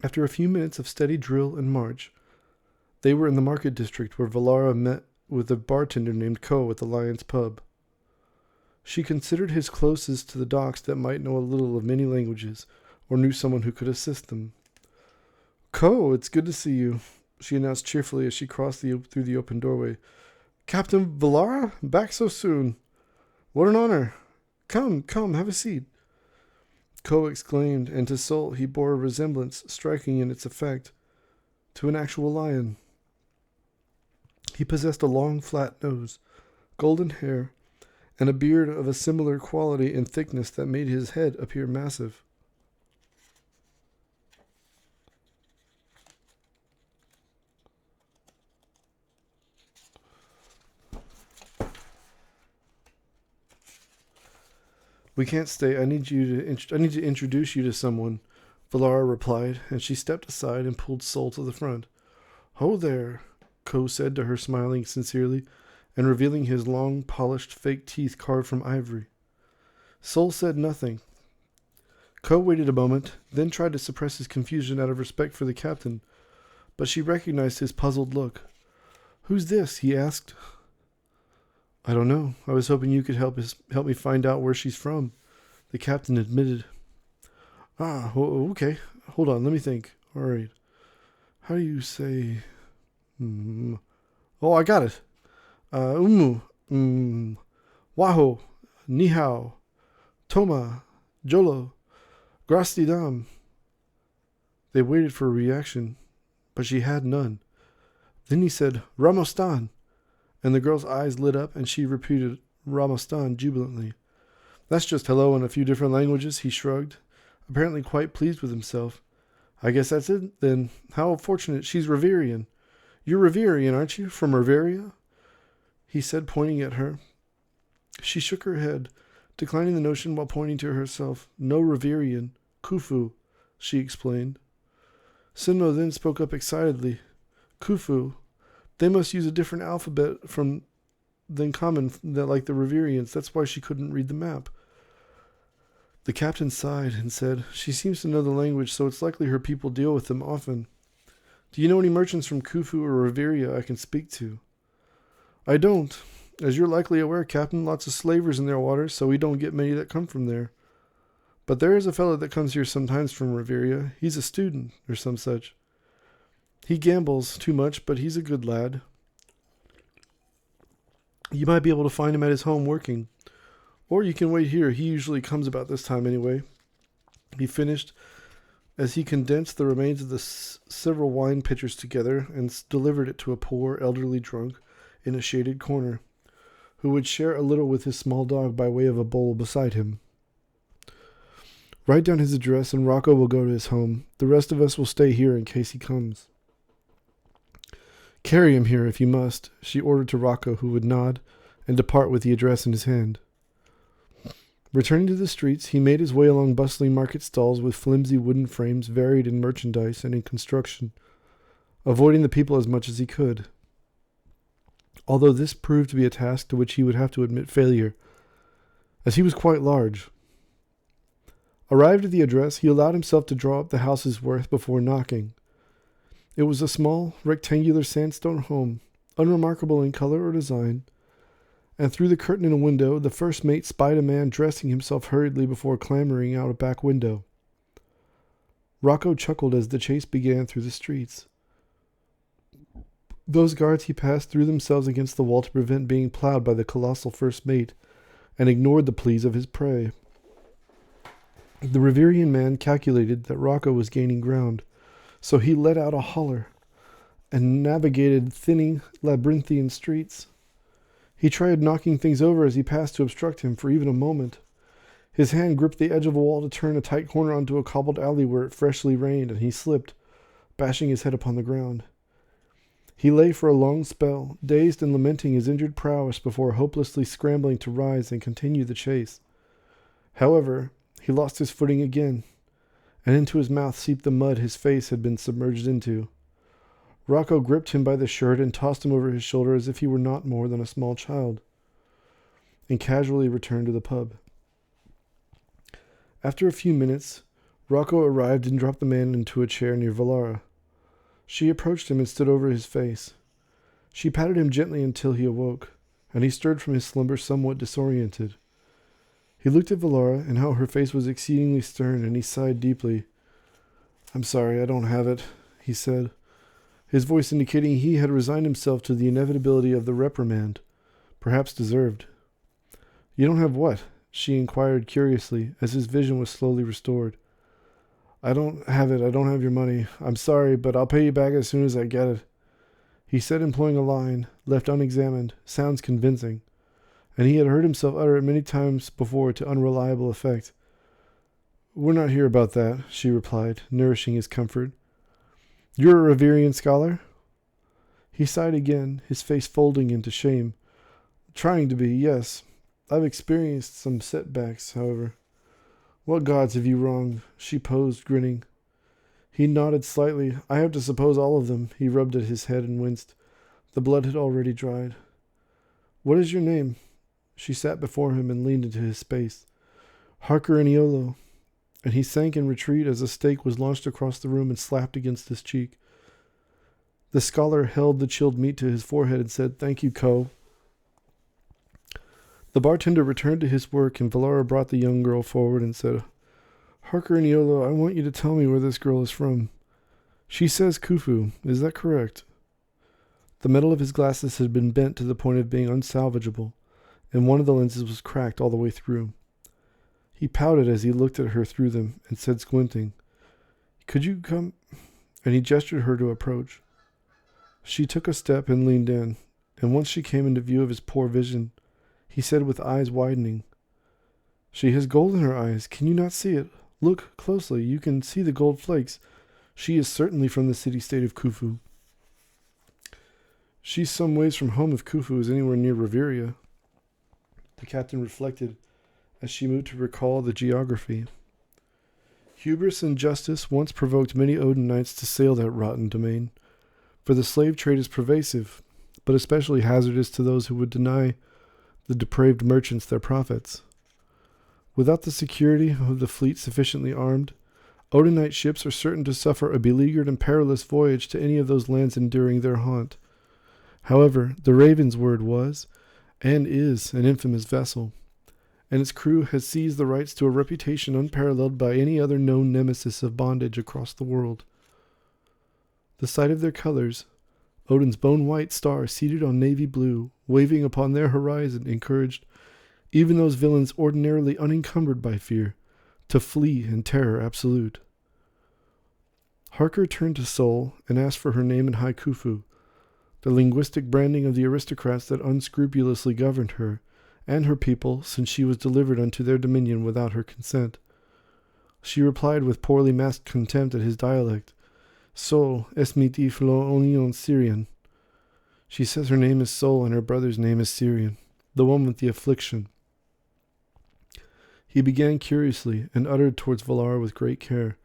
After a few minutes of steady drill and march, they were in the market district where Valara met with a bartender named Ko at the Lion's Pub. She considered his closest to the docks that might know a little of many languages, or knew someone who could assist them. Ko, it's good to see you, she announced cheerfully as she crossed through the open doorway. Captain Valara? Back so soon. What an honor. Come, have a seat. Ko exclaimed, and to Sol he bore a resemblance, striking in its effect, to an actual lion. He possessed a long, flat nose, golden hair, and a beard of a similar quality and thickness that made his head appear massive. We can't stay. I need to introduce you to someone, Valara replied, and she stepped aside and pulled Sol to the front. Ho there, Ko said to her, smiling sincerely and revealing his long, polished, fake teeth carved from ivory. Sol said nothing. Ko waited a moment, then tried to suppress his confusion out of respect for the captain, but she recognized his puzzled look. Who's this? He asked. I don't know. I was hoping you could help me find out where she's from, the captain admitted. Okay. Hold on, let me think. All right. How do you say... Oh, I got it. Waho, Ni hao, Toma, Jolo, Grasti dam. They waited for a reaction, but she had none. Then he said, Ramostan, and the girl's eyes lit up and she repeated Ramostan jubilantly. That's just hello in a few different languages, he shrugged, apparently quite pleased with himself. I guess that's it, then. How fortunate. She's Riverian. You're Riverian, aren't you? From Riveria? He said, pointing at her. She shook her head, declining the notion while pointing to herself. No Riverian. Khufu, she explained. Sinmo then spoke up excitedly. Khufu. They must use a different alphabet than common, like the Riverians. That's why she couldn't read the map. The captain sighed and said, She seems to know the language, so it's likely her people deal with them often. Do you know any merchants from Khufu or Riveria I can speak to? I don't. As you're likely aware, Captain, lots of slavers in their waters, so we don't get many that come from there. But there is a fellow that comes here sometimes from Riveria. He's a student, or some such. He gambles too much, but he's a good lad. You might be able to find him at his home working. Or you can wait here. He usually comes about this time anyway. He finished as he condensed the remains of the several wine pitchers together and delivered it to a poor, elderly drunk in a shaded corner, who would share a little with his small dog by way of a bowl beside him. Write down his address and Rocco will go to his home. The rest of us will stay here in case he comes. Carry him here if you must, she ordered to Rocco, who would nod and depart with the address in his hand. Returning to the streets, he made his way along bustling market stalls with flimsy wooden frames varied in merchandise and in construction, avoiding the people as much as he could. Although this proved to be a task to which he would have to admit failure, as he was quite large. Arrived at the address, he allowed himself to draw up the house's worth before knocking. It was a small, rectangular sandstone home, unremarkable in color or design, and through the curtain in a window, the first mate spied a man dressing himself hurriedly before clambering out a back window. Rocco chuckled as the chase began through the streets. Those guards he passed threw themselves against the wall to prevent being plowed by the colossal first mate, and ignored the pleas of his prey. The Riverian man calculated that Rocco was gaining ground, so he let out a holler and navigated thinning, labyrinthian streets. He tried knocking things over as he passed to obstruct him for even a moment. His hand gripped the edge of a wall to turn a tight corner onto a cobbled alley where it freshly rained, and he slipped, bashing his head upon the ground. He lay for a long spell, dazed and lamenting his injured prowess before hopelessly scrambling to rise and continue the chase. However, he lost his footing again, and into his mouth seeped the mud his face had been submerged into. Rocco gripped him by the shirt and tossed him over his shoulder as if he were not more than a small child, and casually returned to the pub. After a few minutes, Rocco arrived and dropped the man into a chair near Valara. She approached him and stood over his face. She patted him gently until he awoke, and he stirred from his slumber somewhat disoriented. He looked at Valara and how her face was exceedingly stern, and he sighed deeply. "I'm sorry, I don't have it," he said, his voice indicating he had resigned himself to the inevitability of the reprimand, perhaps deserved. "You don't have what?" she inquired curiously, as his vision was slowly restored. I don't have your money. I'm sorry, but I'll pay you back as soon as I get it," he said, employing a line, left unexamined, sounds convincing, and he had heard himself utter it many times before to unreliable effect. "We're not here about that," she replied, nourishing his comfort. "You're a Reverian scholar?" He sighed again, his face folding into shame. "Trying to be, yes. I've experienced some setbacks, however." "What gods have you wronged?" she posed, grinning. He nodded slightly. "I have to suppose all of them." He rubbed at his head and winced. The blood had already dried. "What is your name?" She sat before him and leaned into his space. "Harker Aniolo." And he sank in retreat as a stake was launched across the room and slapped against his cheek. The scholar held the chilled meat to his forehead and said, "Thank you, Co." The bartender returned to his work, and Valara brought the young girl forward and said, "Harker Aniolo, I want you to tell me where this girl is from. She says Khufu. Is that correct?" The metal of his glasses had been bent to the point of being unsalvageable, and one of the lenses was cracked all the way through. He pouted as he looked at her through them, and said, squinting, "Could you come?" And he gestured her to approach. She took a step and leaned in, and once she came into view of his poor vision, he said with eyes widening, "She has gold in her eyes. Can you not see it? Look closely. You can see the gold flakes. She is certainly from the city-state of Khufu." "She's some ways from home if Khufu is anywhere near Reveria," the captain reflected as she moved to recall the geography. Hubris and justice once provoked many Odinites to sail that rotten domain, for the slave trade is pervasive, but especially hazardous to those who would deny the depraved merchants their profits. Without the security of the fleet sufficiently armed, Odinite ships are certain to suffer a beleaguered and perilous voyage to any of those lands enduring their haunt. However, the Raven's word was, and is, an infamous vessel, and its crew has seized the rights to a reputation unparalleled by any other known nemesis of bondage across the world. The sight of their colors, Odin's bone-white star seated on navy blue, waving upon their horizon, encouraged even those villains ordinarily unencumbered by fear to flee in terror absolute. Harker turned to Sol and asked for her name in High Khufu, the linguistic branding of the aristocrats that unscrupulously governed her and her people, since she was delivered unto their dominion without her consent. She replied with poorly masked contempt at his dialect, "Sol es mi tiflo onion Syrian." She says her name is Sol and her brother's name is Syrian, the one with the affliction. He began curiously and uttered towards Valara with great care,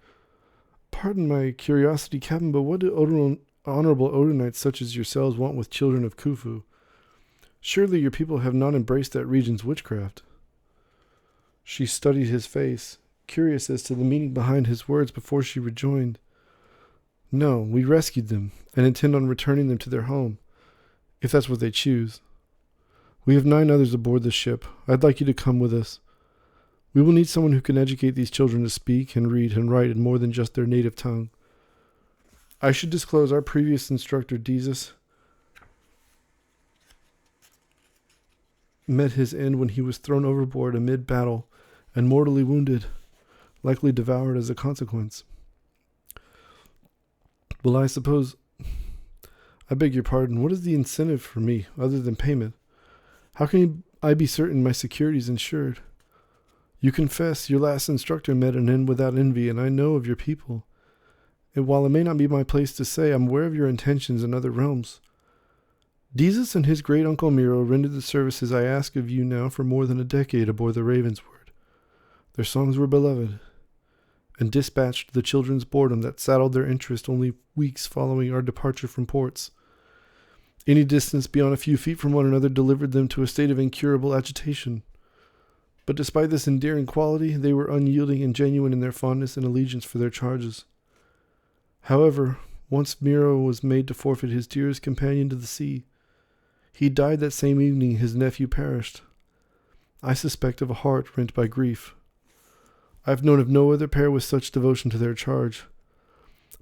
"Pardon my curiosity, Captain, but what do honorable Odinites such as yourselves want with children of Khufu? Surely your people have not embraced that region's witchcraft." She studied his face, curious as to the meaning behind his words, before she rejoined, "No, we rescued them, and intend on returning them to their home, if that's what they choose. We have 9 others aboard the ship. I'd like you to come with us. We will need someone who can educate these children to speak and read and write in more than just their native tongue. I should disclose our previous instructor, Desus, met his end when he was thrown overboard amid battle and mortally wounded, likely devoured as a consequence. Well, I suppose... I beg your pardon, what is the incentive for me, other than payment? How can I be certain my security is insured? You confess your last instructor met an end without envy, and I know of your people. And while it may not be my place to say, I'm aware of your intentions in other realms. Jesus and his great uncle Miro rendered the services I ask of you now for more than a decade aboard the Ravensward. Their songs were beloved, and dispatched the children's boredom that saddled their interest only weeks following our departure from ports. Any distance beyond a few feet from one another delivered them to a state of incurable agitation. But despite this endearing quality, they were unyielding and genuine in their fondness and allegiance for their charges. However, once Miro was made to forfeit his dearest companion to the sea, he died that same evening his nephew perished. I suspect of a heart rent by grief. I have known of no other pair with such devotion to their charge.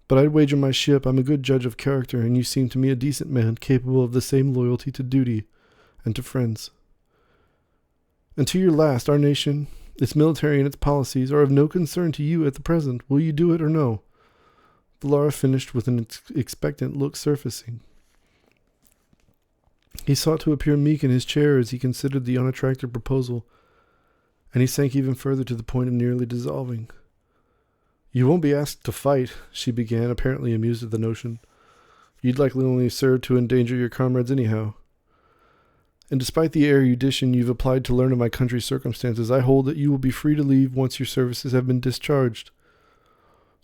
But I'd wager my ship I'm a good judge of character, and you seem to me a decent man, capable of the same loyalty to duty and to friends. And to your last, our nation, its military and its policies, are of no concern to you at the present. Will you do it or no? Valara finished with an expectant look surfacing. He sought to appear meek in his chair as he considered the unattractive proposal, and he sank even further to the point of nearly dissolving. You won't be asked to fight, she began, apparently amused at the notion. You'd likely only serve to endanger your comrades anyhow. And despite the erudition you've applied to learn of my country's circumstances, I hold that you will be free to leave once your services have been discharged.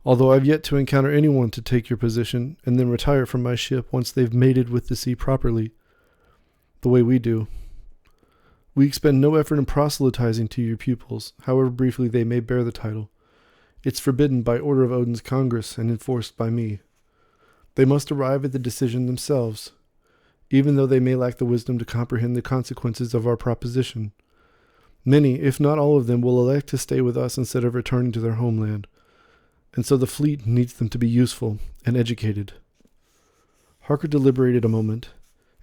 Although I've yet to encounter anyone to take your position and then retire from my ship once they've mated with the sea properly, the way we do. We expend no effort in proselytizing to your pupils, however briefly they may bear the title. It's forbidden by order of Odin's Congress and enforced by me. They must arrive at the decision themselves, even though they may lack the wisdom to comprehend the consequences of our proposition. Many, if not all of them, will elect to stay with us instead of returning to their homeland, and so the fleet needs them to be useful and educated. Harker deliberated a moment,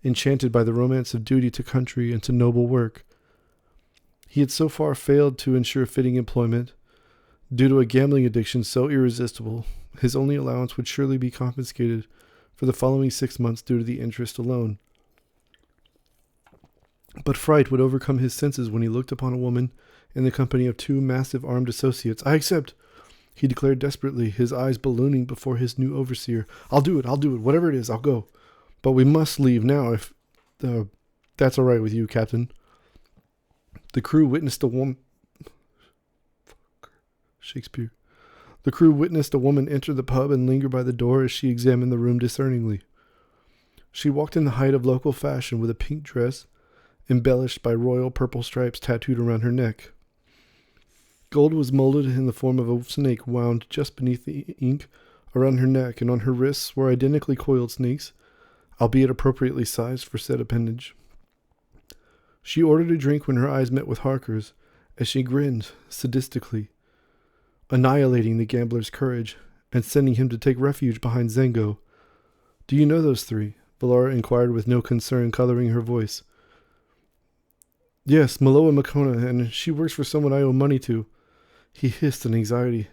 enchanted by the romance of duty to country and to noble work. He had so far failed to ensure fitting employment. Due to a gambling addiction so irresistible, his only allowance would surely be confiscated for the following 6 months due to the interest alone. But fright would overcome his senses when he looked upon a woman in the company of 2 massive armed associates. I accept, he declared desperately, his eyes ballooning before his new overseer. I'll do it, whatever it is, I'll go. But we must leave now if that's all right with you, Captain. The crew witnessed a woman... Shakespeare. The crew witnessed a woman enter the pub and linger by the door as she examined the room discerningly. She walked in the height of local fashion with a pink dress, embellished by royal purple stripes tattooed around her neck. Gold was molded in the form of a snake wound just beneath the ink around her neck, and on her wrists were identically coiled snakes, albeit appropriately sized for said appendage. She ordered a drink when her eyes met with Harker's, as she grinned sadistically, annihilating the gambler's courage and sending him to take refuge behind Zengo. Do you know those 3? Valara inquired with no concern coloring her voice. Yes, Maloa Makona, and she works for someone I owe money to. He hissed in anxiety,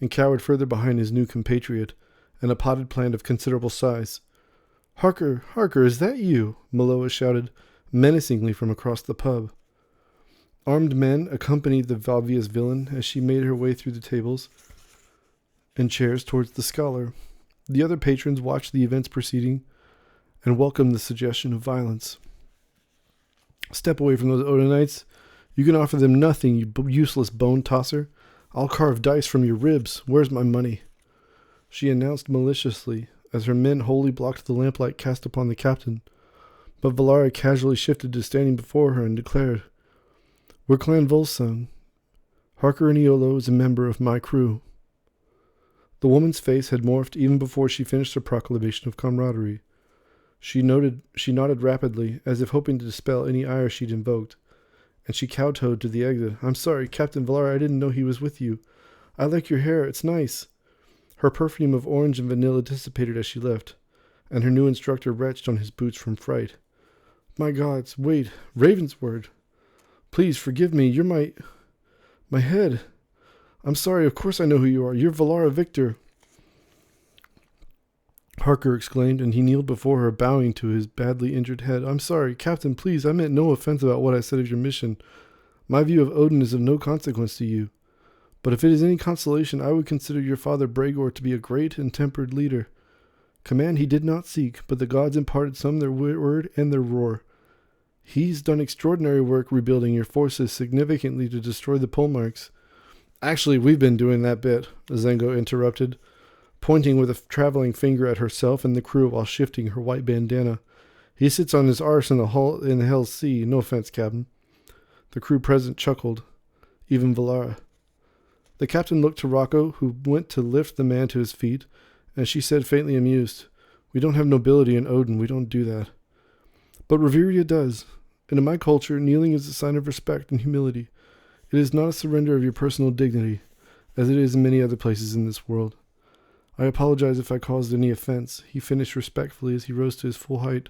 and cowered further behind his new compatriot, and a potted plant of considerable size. Harker, is that you? Maloa shouted menacingly from across the pub. Armed men accompanied the obvious villain as she made her way through the tables and chairs towards the scholar. The other patrons watched the events proceeding and welcomed the suggestion of violence. Step away from those Odinites. You can offer them nothing, you useless bone tosser. I'll carve dice from your ribs. Where's my money? She announced maliciously as her men wholly blocked the lamplight cast upon the captain. But Valara casually shifted to standing before her and declared, We're Clan Volsung. Harker Aniolo is a member of my crew. The woman's face had morphed even before she finished her proclamation of camaraderie. She nodded rapidly, as if hoping to dispel any ire she'd invoked, and she kowtowed to the exit. I'm sorry, Captain Valara, I didn't know he was with you. I like your hair, it's nice. Her perfume of orange and vanilla dissipated as she left, and her new instructor retched on his boots from fright. My gods, wait, Ravensward. Please, forgive me, you're my head. I'm sorry, of course I know who you are. You're Valara Victor. Harker exclaimed, and he kneeled before her, bowing to his badly injured head. I'm sorry, Captain, please, I meant no offense about what I said of your mission. My view of Odin is of no consequence to you. But if it is any consolation, I would consider your father Bragor to be a great and tempered leader. Command he did not seek, but the gods imparted some their word and their roar. He's done extraordinary work rebuilding your forces significantly to destroy the pole marks. Actually, we've been doing that bit, Zengo interrupted, pointing with a traveling finger at herself and the crew while shifting her white bandana. He sits on his arse in the Hell's Sea. No offense, Captain. The crew present chuckled, even Valara. The captain looked to Rocco, who went to lift the man to his feet, and she said, faintly amused, "We don't have nobility in Odin. We don't do that. But Reveria does. And in my culture, kneeling is a sign of respect and humility. It is not a surrender of your personal dignity, as it is in many other places in this world. I apologize if I caused any offense," he finished respectfully as he rose to his full height.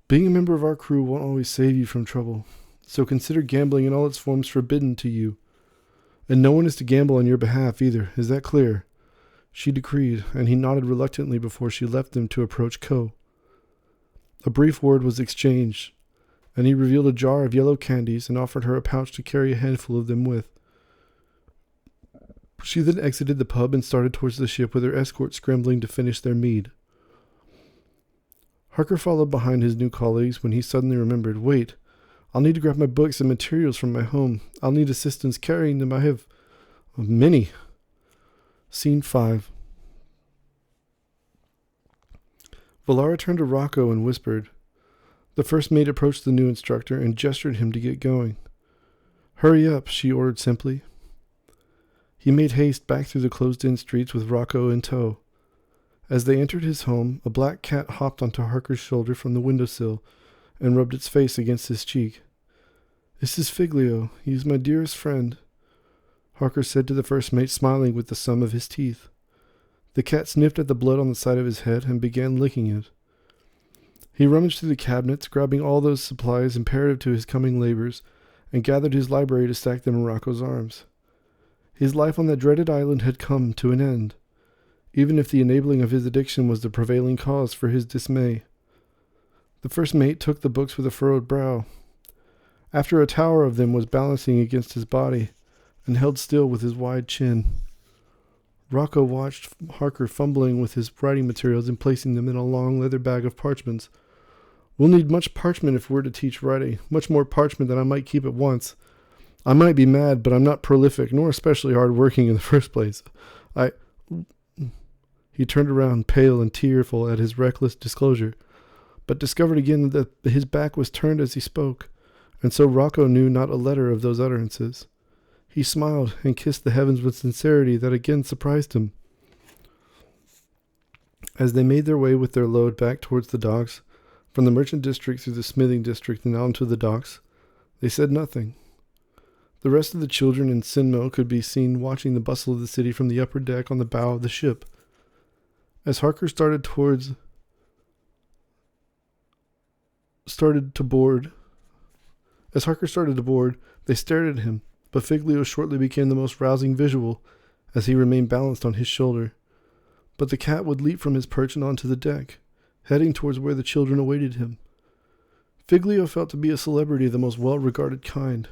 "Being a member of our crew won't always save you from trouble, so consider gambling in all its forms forbidden to you. And no one is to gamble on your behalf either. Is that clear?" She decreed, and he nodded reluctantly before she left them to approach Ko. A brief word was exchanged, and he revealed a jar of yellow candies and offered her a pouch to carry a handful of them with. She then exited the pub and started towards the ship with her escort scrambling to finish their mead. Harker followed behind his new colleagues when he suddenly remembered, "Wait, I'll need to grab my books and materials from my home. I'll need assistance carrying them. I have many." Scene 5. Valara turned to Rocco and whispered. The first mate approached the new instructor and gestured him to get going. "Hurry up," she ordered simply. He made haste back through the closed-in streets with Rocco in tow. As they entered his home, a black cat hopped onto Harker's shoulder from the windowsill and rubbed its face against his cheek. "This is Figlio. He is my dearest friend," Harker said to the first mate, smiling with the sum of his teeth. The cat sniffed at the blood on the side of his head and began licking it. He rummaged through the cabinets, grabbing all those supplies imperative to his coming labors, and gathered his library to stack them in Rocco's arms. His life on that dreaded island had come to an end, even if the enabling of his addiction was the prevailing cause for his dismay. The first mate took the books with a furrowed brow. After a tower of them was balancing against his body, and held still with his wide chin. Rocco watched Harker fumbling with his writing materials and placing them in a long leather bag of parchments. "We'll need much parchment if we're to teach writing, much more parchment than I might keep at once. I might be mad, but I'm not prolific, nor especially hard-working in the first place. He turned around, pale and tearful at his reckless disclosure, but discovered again that his back was turned as he spoke, and so Rocco knew not a letter of those utterances. He smiled and kissed the heavens with sincerity that again surprised him. As they made their way with their load back towards the docks, from the merchant district through the smithing district and on to the docks, they said nothing. The rest of the children in Sinmo could be seen watching the bustle of the city from the upper deck on the bow of the ship. As Harker started to board, they stared at him, but Figlio shortly became the most rousing visual as he remained balanced on his shoulder. But the cat would leap from his perch and onto the deck, heading towards where the children awaited him. Figlio felt to be a celebrity of the most well-regarded kind,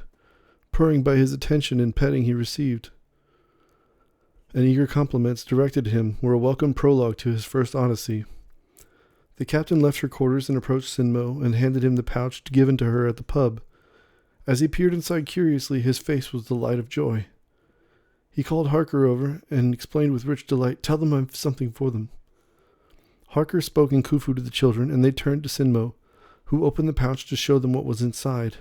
purring by his attention and petting he received. And eager compliments directed to him were a welcome prologue to his first odyssey. The captain left her quarters and approached Sinmo and handed him the pouch given to her at the pub. As he peered inside curiously, his face was the light of joy. He called Harker over and explained with rich delight, "Tell them I've something for them." Harker spoke in Khufu to the children, and they turned to Sinmo, who opened the pouch to show them what was inside.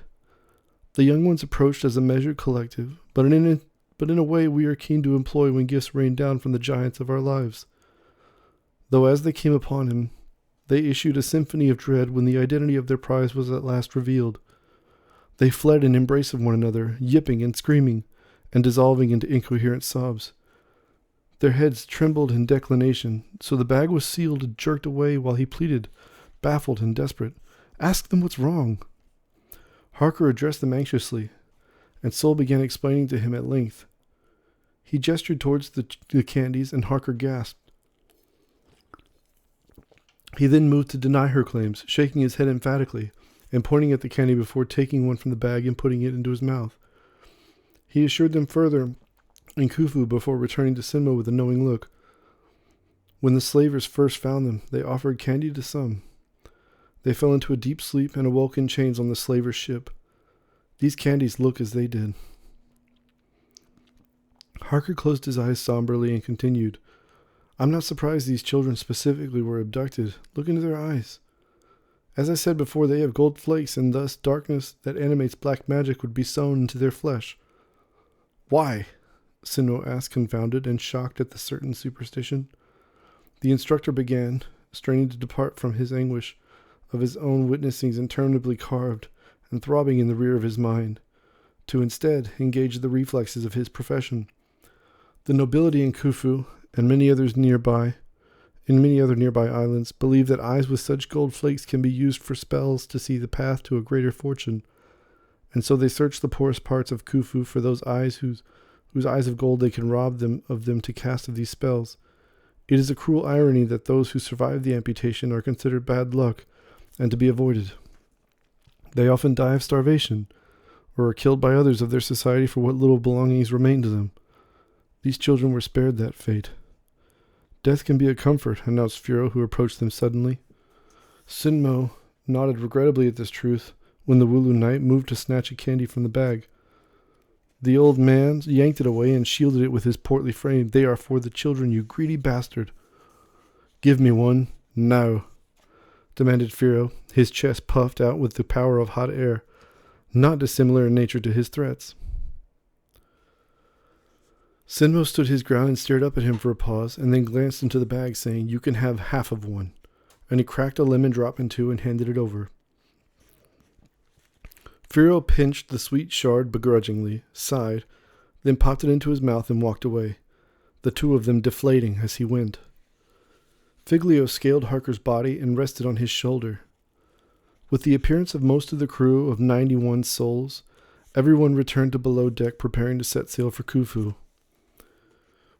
The young ones approached as a measured collective, but in a way we are keen to employ when gifts rain down from the giants of our lives. Though as they came upon him, they issued a symphony of dread when the identity of their prize was at last revealed. They fled in embrace of one another, yipping and screaming, and dissolving into incoherent sobs. Their heads trembled in declination, so the bag was sealed and jerked away while he pleaded, baffled and desperate, "Ask them what's wrong." Harker addressed them anxiously, and Sol began explaining to him at length. He gestured towards the candies, and Harker gasped. He then moved to deny her claims, shaking his head emphatically, and pointing at the candy before taking one from the bag and putting it into his mouth. He assured them further in Khufu before returning to Sinmo with a knowing look. When the slavers first found them, they offered candy to some. They fell into a deep sleep and awoke in chains on the slaver's ship. These candies look as they did. Harker closed his eyes somberly and continued, I'm not surprised these children specifically were abducted. Look into their eyes. As I said before, they have gold flakes, and thus darkness that animates black magic would be sewn into their flesh. Why? Sinmo asked, confounded and shocked at the certain superstition. The instructor began, straining to depart from his anguish of his own witnessings interminably carved and throbbing in the rear of his mind, to instead engage the reflexes of his profession. The nobility in Khufu and many other nearby islands believe that eyes with such gold flakes can be used for spells to see the path to a greater fortune, and so they search the poorest parts of Khufu for those eyes whose eyes of gold they can rob them to cast of these spells. It is a cruel irony that those who survive the amputation are considered bad luck and to be avoided. They often die of starvation, or are killed by others of their society for what little belongings remain to them. These children were spared that fate. Death can be a comfort, announced Furo, who approached them suddenly. Sinmo nodded regrettably at this truth when the Wooloo knight moved to snatch a candy from the bag. The old man yanked it away and shielded it with his portly frame. They are for the children, you greedy bastard. Give me one, now, demanded Furo, his chest puffed out with the power of hot air, not dissimilar in nature to his threats. Sinmo stood his ground and stared up at him for a pause, and then glanced into the bag, saying, You can have half of one. And he cracked a lemon drop in two and handed it over. Furo pinched the sweet shard begrudgingly, sighed, then popped it into his mouth and walked away, the two of them deflating as he went. Figlio scaled Harker's body and rested on his shoulder. With the appearance of most of the crew of 91 souls, everyone returned to below deck preparing to set sail for Khufu.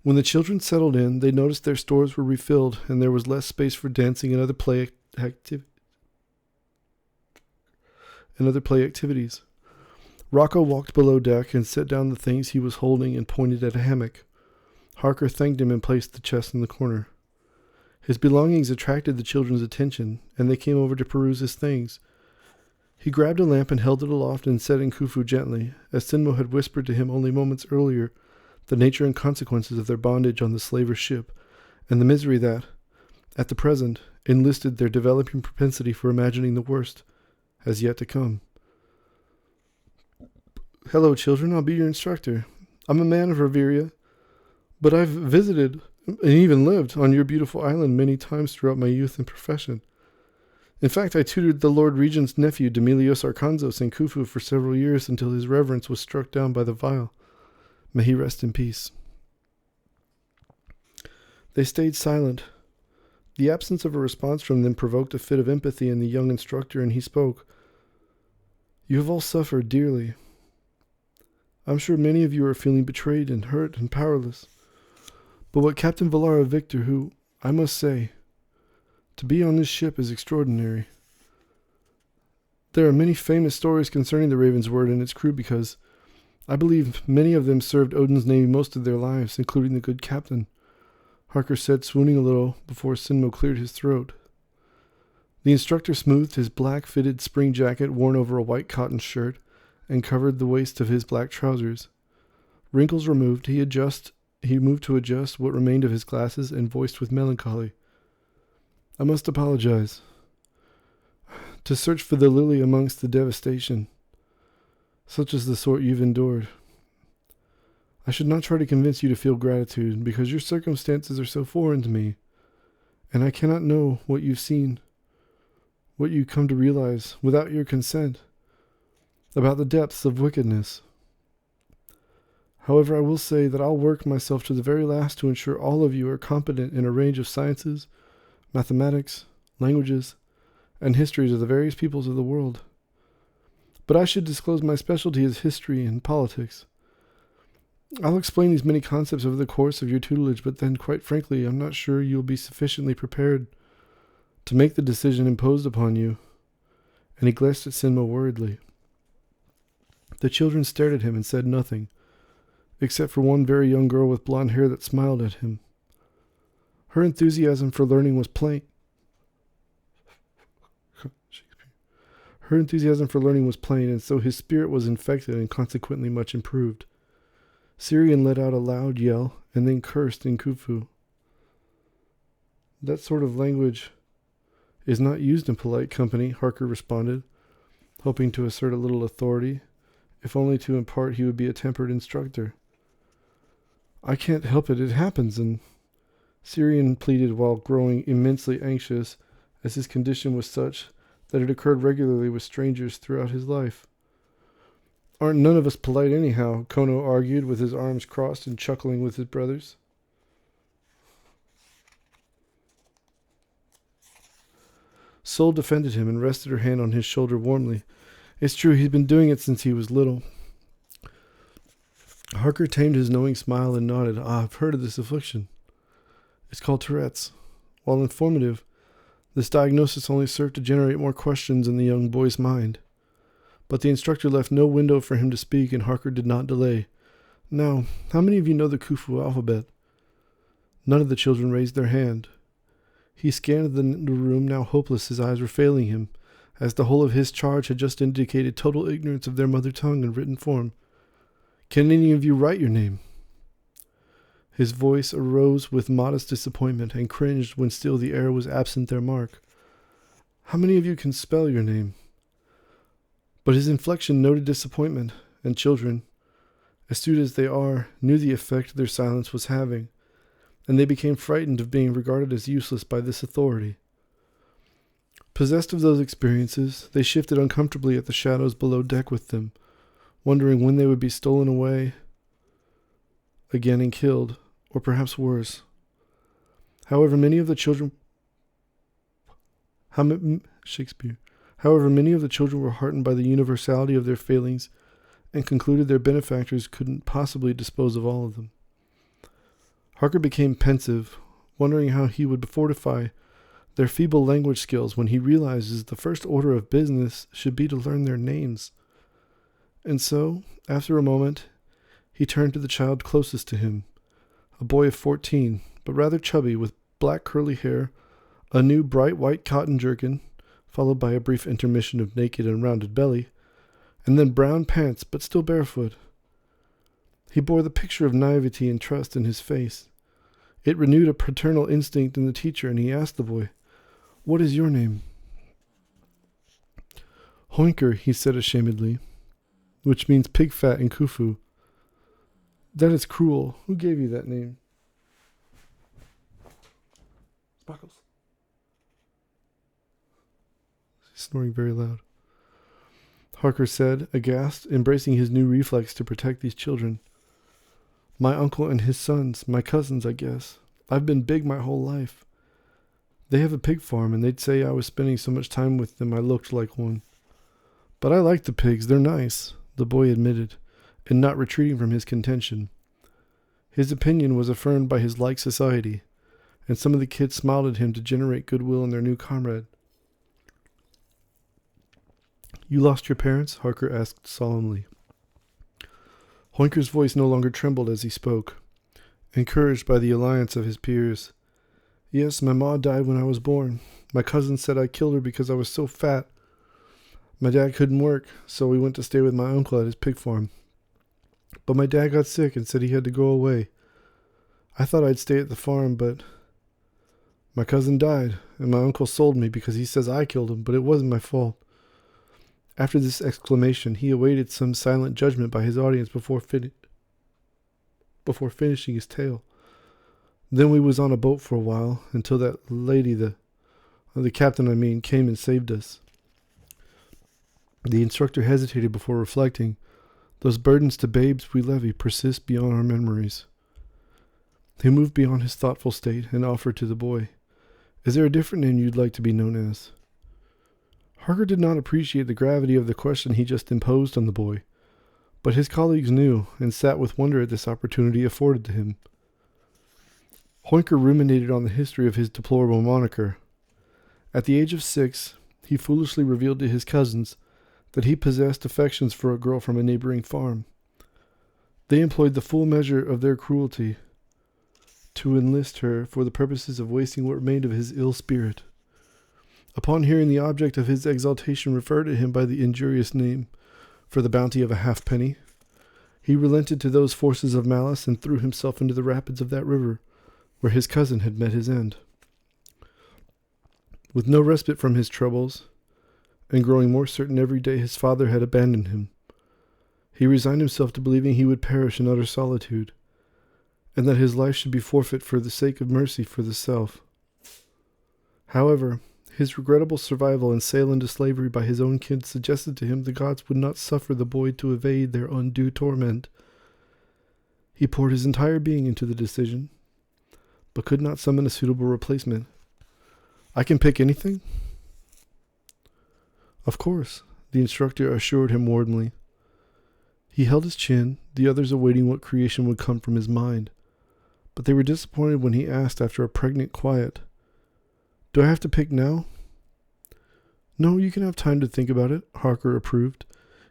When the children settled in, they noticed their stores were refilled and there was less space for dancing and other play activities. Rocco walked below deck and set down the things he was holding and pointed at a hammock. Harker thanked him and placed the chest in the corner. His belongings attracted the children's attention, and they came over to peruse his things. He grabbed a lamp and held it aloft and said in Khufu gently, as Sinmo had whispered to him only moments earlier, the nature and consequences of their bondage on the slaver's ship, and the misery that, at the present, enlisted their developing propensity for imagining the worst, has yet to come. Hello, children, I'll be your instructor. I'm a man of Reveria, but I've visited and even lived on your beautiful island many times throughout my youth and profession. In fact, I tutored the Lord Regent's nephew, Demilios Arkanzos, in Khufu for several years until his reverence was struck down by the vile. May he rest in peace. They stayed silent. The absence of a response from them provoked a fit of empathy in the young instructor, and he spoke. You have all suffered dearly. I'm sure many of you are feeling betrayed and hurt and powerless. But what Captain Valara Victor, who, I must say, to be on this ship is extraordinary. There are many famous stories concerning the Ravensword and its crew because I believe many of them served Odin's navy most of their lives, including the good captain, Harker said, swooning a little before Sinmo cleared his throat. The instructor smoothed his black-fitted spring jacket worn over a white cotton shirt and covered the waist of his black trousers. Wrinkles removed, he moved to adjust what remained of his glasses and voiced with melancholy. I must apologize. To search for the lily amongst the devastation, such as the sort you've endured. I should not try to convince you to feel gratitude, because your circumstances are so foreign to me, and I cannot know what you've seen, what you come to realize without your consent, about the depths of wickedness. However, I will say that I'll work myself to the very last to ensure all of you are competent in a range of sciences, mathematics, languages, and histories of the various peoples of the world. But I should disclose my specialty is history and politics. I'll explain these many concepts over the course of your tutelage, but then, quite frankly, I'm not sure you'll be sufficiently prepared to make the decision imposed upon you. And he glanced at Sinmo worriedly. The children stared at him and said nothing, except for one very young girl with blonde hair that smiled at him. Her enthusiasm for learning was plain. Her enthusiasm for learning was plain, and so his spirit was infected and consequently much improved. Syrian let out a loud yell and then cursed in Khufu. That sort of language is not used in polite company, Harker responded, hoping to assert a little authority, if only to impart he would be a tempered instructor. I can't help it, it happens, and Syrian pleaded while growing immensely anxious, as his condition was such that it occurred regularly with strangers throughout his life. Aren't none of us polite anyhow, Kono argued, with his arms crossed and chuckling with his brothers. Sol defended him and rested her hand on his shoulder warmly. It's true, he's been doing it since he was little. Harker tamed his knowing smile and nodded. I've heard of this affliction. It's called Tourette's. While informative, this diagnosis only served to generate more questions in the young boy's mind. But the instructor left no window for him to speak, and Harker did not delay. Now, how many of you know the Khufu alphabet? None of the children raised their hand. He scanned the room, now hopeless, his eyes were failing him, as the whole of his charge had just indicated total ignorance of their mother tongue in written form. Can any of you write your name? His voice arose with modest disappointment, and cringed when still the air was absent their mark. How many of you can spell your name? But his inflection noted disappointment, and children, astute as they are, knew the effect their silence was having, and they became frightened of being regarded as useless by this authority. Possessed of those experiences, they shifted uncomfortably at the shadows below deck with them, wondering when they would be stolen away again and killed, or perhaps worse. However, many of the children were heartened by the universality of their failings and concluded their benefactors couldn't possibly dispose of all of them. Harker became pensive, wondering how he would fortify their feeble language skills when he realizes the first order of business should be to learn their names. And so, after a moment, he turned to the child closest to him, a boy of 14, but rather chubby, with black curly hair, a new bright white cotton jerkin, followed by a brief intermission of naked and rounded belly, and then brown pants, but still barefoot. He bore the picture of naivety and trust in his face. It renewed a paternal instinct in the teacher, and he asked the boy, "What is your name?" Hoinker, he said ashamedly, which means pig fat in Khufu. That is cruel. Who gave you that name? Sparkles. He's snoring very loud. Harker said, aghast, embracing his new reflex to protect these children. My uncle and his sons, my cousins, I guess. I've been big my whole life. They have a pig farm, and they'd say I was spending so much time with them I looked like one. But I like the pigs, they're nice, the boy admitted, and not retreating from his contention. His opinion was affirmed by his like society, and some of the kids smiled at him to generate goodwill in their new comrade. You lost your parents? Harker asked solemnly. Hoinker's voice no longer trembled as he spoke, encouraged by the alliance of his peers. Yes, my ma died when I was born. My cousin said I killed her because I was so fat. My dad couldn't work, so we went to stay with my uncle at his pig farm. But my dad got sick and said he had to go away. I thought I'd stay at the farm, but my cousin died, and my uncle sold me because he says I killed him, but it wasn't my fault. After this exclamation, he awaited some silent judgment by his audience before finishing his tale. Then we was on a boat for a while, until that lady, the captain, came and saved us. The instructor hesitated before reflecting. Those burdens to babes we levy persist beyond our memories. He moved beyond his thoughtful state and offered to the boy, Is there a different name you'd like to be known as? Harker did not appreciate the gravity of the question he just imposed on the boy, but his colleagues knew and sat with wonder at this opportunity afforded to him. Hoinker ruminated on the history of his deplorable moniker. At the age of 6, he foolishly revealed to his cousins that he possessed affections for a girl from a neighboring farm. They employed the full measure of their cruelty to enlist her for the purposes of wasting what remained of his ill spirit. Upon hearing the object of his exaltation refer to him by the injurious name, for the bounty of a halfpenny, he relented to those forces of malice and threw himself into the rapids of that river, where his cousin had met his end. With no respite from his troubles, and growing more certain every day his father had abandoned him, he resigned himself to believing he would perish in utter solitude, and that his life should be forfeit for the sake of mercy for the self. However, his regrettable survival and sale into slavery by his own kin suggested to him the gods would not suffer the boy to evade their undue torment. He poured his entire being into the decision, but could not summon a suitable replacement. "I can pick anything?" "Of course," the instructor assured him warmly. He held his chin, the others awaiting what creation would come from his mind, but they were disappointed when he asked after a pregnant quiet, "Do I have to pick now?" "No, you can have time to think about it," Harker approved,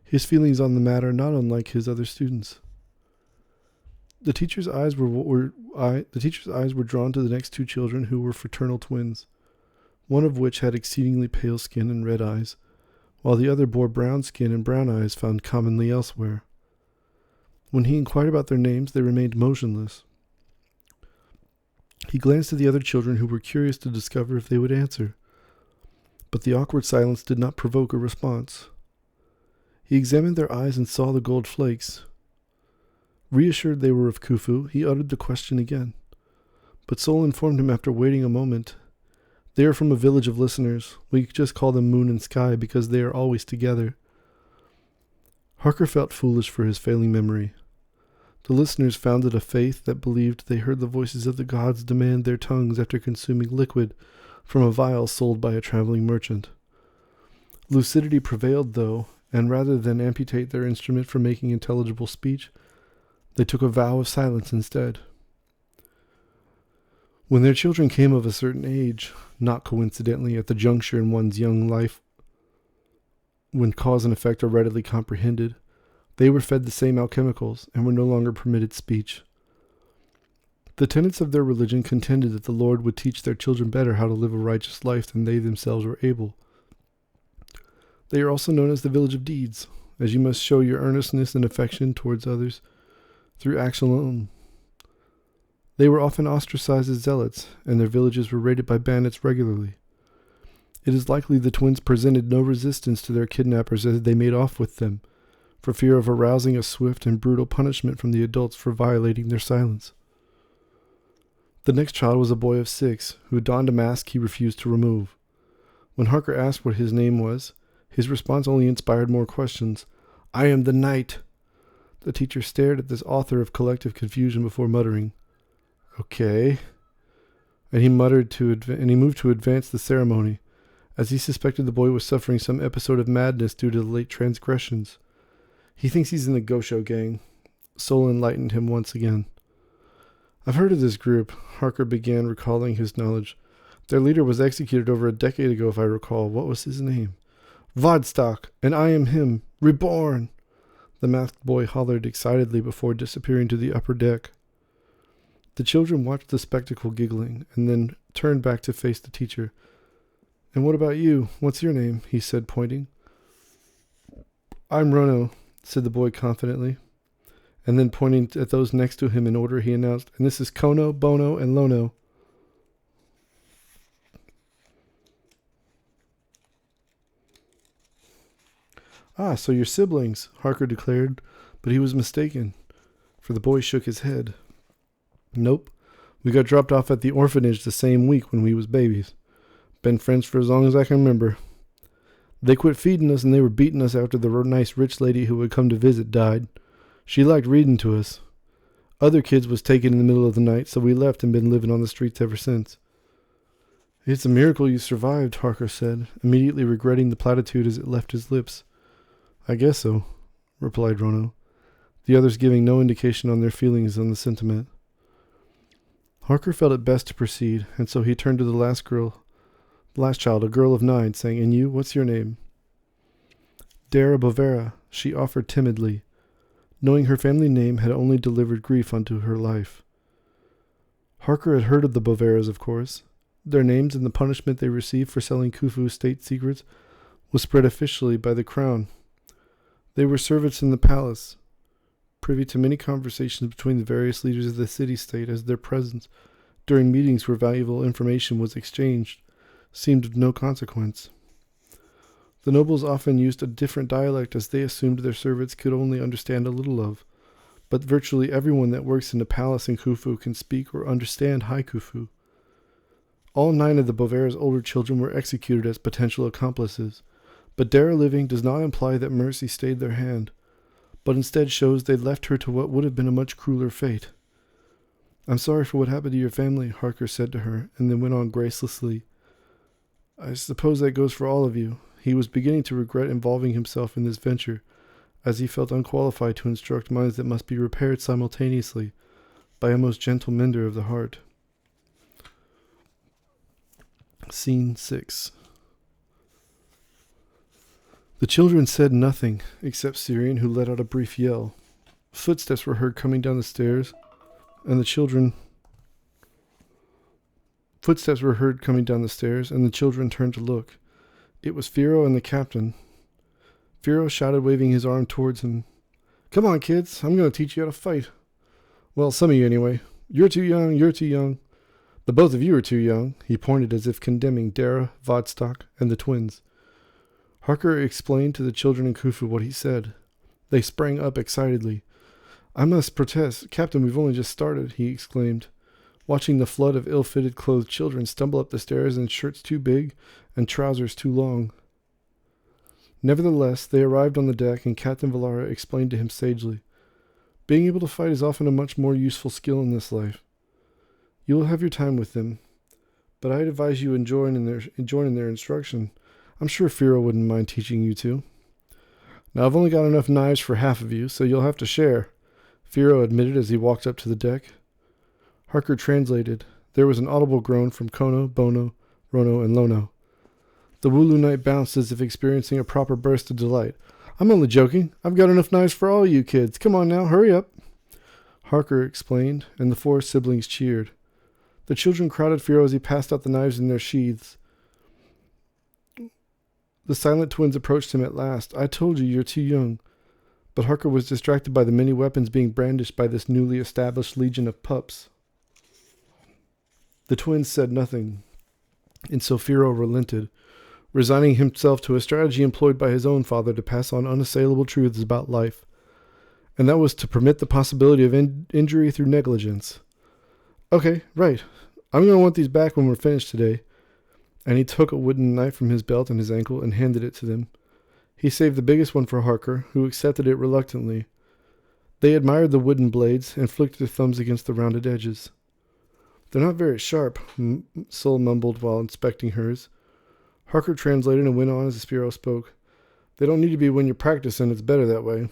his feelings on the matter not unlike his other students. The teacher's eyes were drawn to the next two children, who were fraternal twins, one of which had exceedingly pale skin and red eyes, while the other bore brown skin and brown eyes found commonly elsewhere. When he inquired about their names, they remained motionless. He glanced at the other children, who were curious to discover if they would answer, but the awkward silence did not provoke a response. He examined their eyes and saw the gold flakes. Reassured they were of Khufu, he uttered the question again, but Sol informed him after waiting a moment, "They are from a village of listeners. We just call them Moon and Sky because they are always together." Harker felt foolish for his failing memory. The listeners founded a faith that believed they heard the voices of the gods demand their tongues after consuming liquid from a vial sold by a traveling merchant. Lucidity prevailed, though, and rather than amputate their instrument for making intelligible speech, they took a vow of silence instead. When their children came of a certain age, not coincidentally at the juncture in one's young life when cause and effect are readily comprehended, they were fed the same alchemicals and were no longer permitted speech. The tenets of their religion contended that the Lord would teach their children better how to live a righteous life than they themselves were able. They are also known as the Village of Deeds, as you must show your earnestness and affection towards others through action alone. They were often ostracized as zealots, and their villages were raided by bandits regularly. It is likely the twins presented no resistance to their kidnappers as they made off with them, for fear of arousing a swift and brutal punishment from the adults for violating their silence. The next child was a boy of 6, who donned a mask he refused to remove. When Harker asked what his name was, his response only inspired more questions. "I am the Knight." The teacher stared at this author of collective confusion before muttering, "Okay," and he moved to advance the ceremony, as he suspected the boy was suffering some episode of madness due to the late transgressions. "He thinks he's in the Gosho gang." Sol enlightened him once again. "I've heard of this group," Harker began, recalling his knowledge. "Their leader was executed over a decade ago, if I recall. What was his name?" "Vodstock, and I am him, reborn," the masked boy hollered excitedly before disappearing to the upper deck. The children watched the spectacle giggling, and then turned back to face the teacher. "And what about you? What's your name?" he said, pointing. "I'm Rono," said the boy confidently, and then pointing at those next to him in order, he announced, "And this is Kono, Bono, and Lono." "Ah, so you're siblings," Harker declared, but he was mistaken, for the boy shook his head. "Nope, we got dropped off at the orphanage the same week when we was babies. Been friends for as long as I can remember. They quit feeding us and they were beating us after the nice rich lady who had come to visit died. She liked reading to us. Other kids was taken in the middle of the night, so we left and been living on the streets ever since." "It's a miracle you survived," Harker said, immediately regretting the platitude as it left his lips. "I guess so," replied Rono, the others giving no indication on their feelings on the sentiment. Harker felt it best to proceed, and so he turned to the last child, a girl of 9, saying, "And you, what's your name?" "Dara Bovera," she offered timidly, Knowing her family name had only delivered grief unto her life. Harker had heard of the Boveras, of course. Their names and the punishment they received for selling Khufu's state secrets was spread officially by the crown. They were servants in the palace, privy to many conversations between the various leaders of the city-state, as their presence during meetings where valuable information was exchanged seemed of no consequence. The nobles often used a different dialect, as they assumed their servants could only understand a little of, but virtually everyone that works in the palace in Khufu can speak or understand High Khufu. All 9 of the Bovera's older children were executed as potential accomplices, but their living does not imply that mercy stayed their hand, but instead shows they left her to what would have been a much crueler fate. "I'm sorry for what happened to your family," Harker said to her, and then went on gracelessly. "I suppose that goes for all of you." He was beginning to regret involving himself in this venture, as he felt unqualified to instruct minds that must be repaired simultaneously by a most gentle mender of the heart. Scene 6. The children said nothing, except Syrian, who let out a brief yell. Footsteps were heard coming down the stairs, and the children turned to look. It was Firo and the captain. Firo shouted, waving his arm towards him. "Come on, kids. I'm going to teach you how to fight. Well, some of you anyway. You're too young. You're too young. The both of you are too young." He pointed as if condemning Dara, Vodstock, and the twins. Harker explained to the children in Khufu what he said. They sprang up excitedly. "I must protest. Captain, we've only just started," he exclaimed, watching the flood of ill-fitted clothed children stumble up the stairs in shirts too big and trousers too long. Nevertheless, they arrived on the deck, and Captain Valara explained to him sagely, "Being able to fight is often a much more useful skill in this life. You will have your time with them, but I'd advise you join in their instruction. I'm sure Firo wouldn't mind teaching you too." "Now, I've only got enough knives for half of you, so you'll have to share," Firo admitted as he walked up to the deck. Harker translated. There was an audible groan from Kono, Bono, Rono, and Lono. The Wooloo Knight bounced as if experiencing a proper burst of delight. "I'm only joking. I've got enough knives for all you kids. Come on now, hurry up," Harker explained, and the 4 siblings cheered. The children crowded Firo as he passed out the knives in their sheaths. The silent twins approached him at last. "I told you, you're too young." But Harker was distracted by the many weapons being brandished by this newly established legion of pups. The twins said nothing, and so Firo relented, resigning himself to a strategy employed by his own father to pass on unassailable truths about life, and that was to permit the possibility of injury through negligence. "Okay, right. I'm going to want these back when we're finished today." And he took a wooden knife from his belt and his ankle and handed it to them. He saved the biggest one for Harker, who accepted it reluctantly. They admired the wooden blades and flicked their thumbs against the rounded edges. "They're not very sharp," Sol mumbled while inspecting hers. Harker translated and went on as Spiro spoke. "They don't need to be when you're practicing. It's better that way."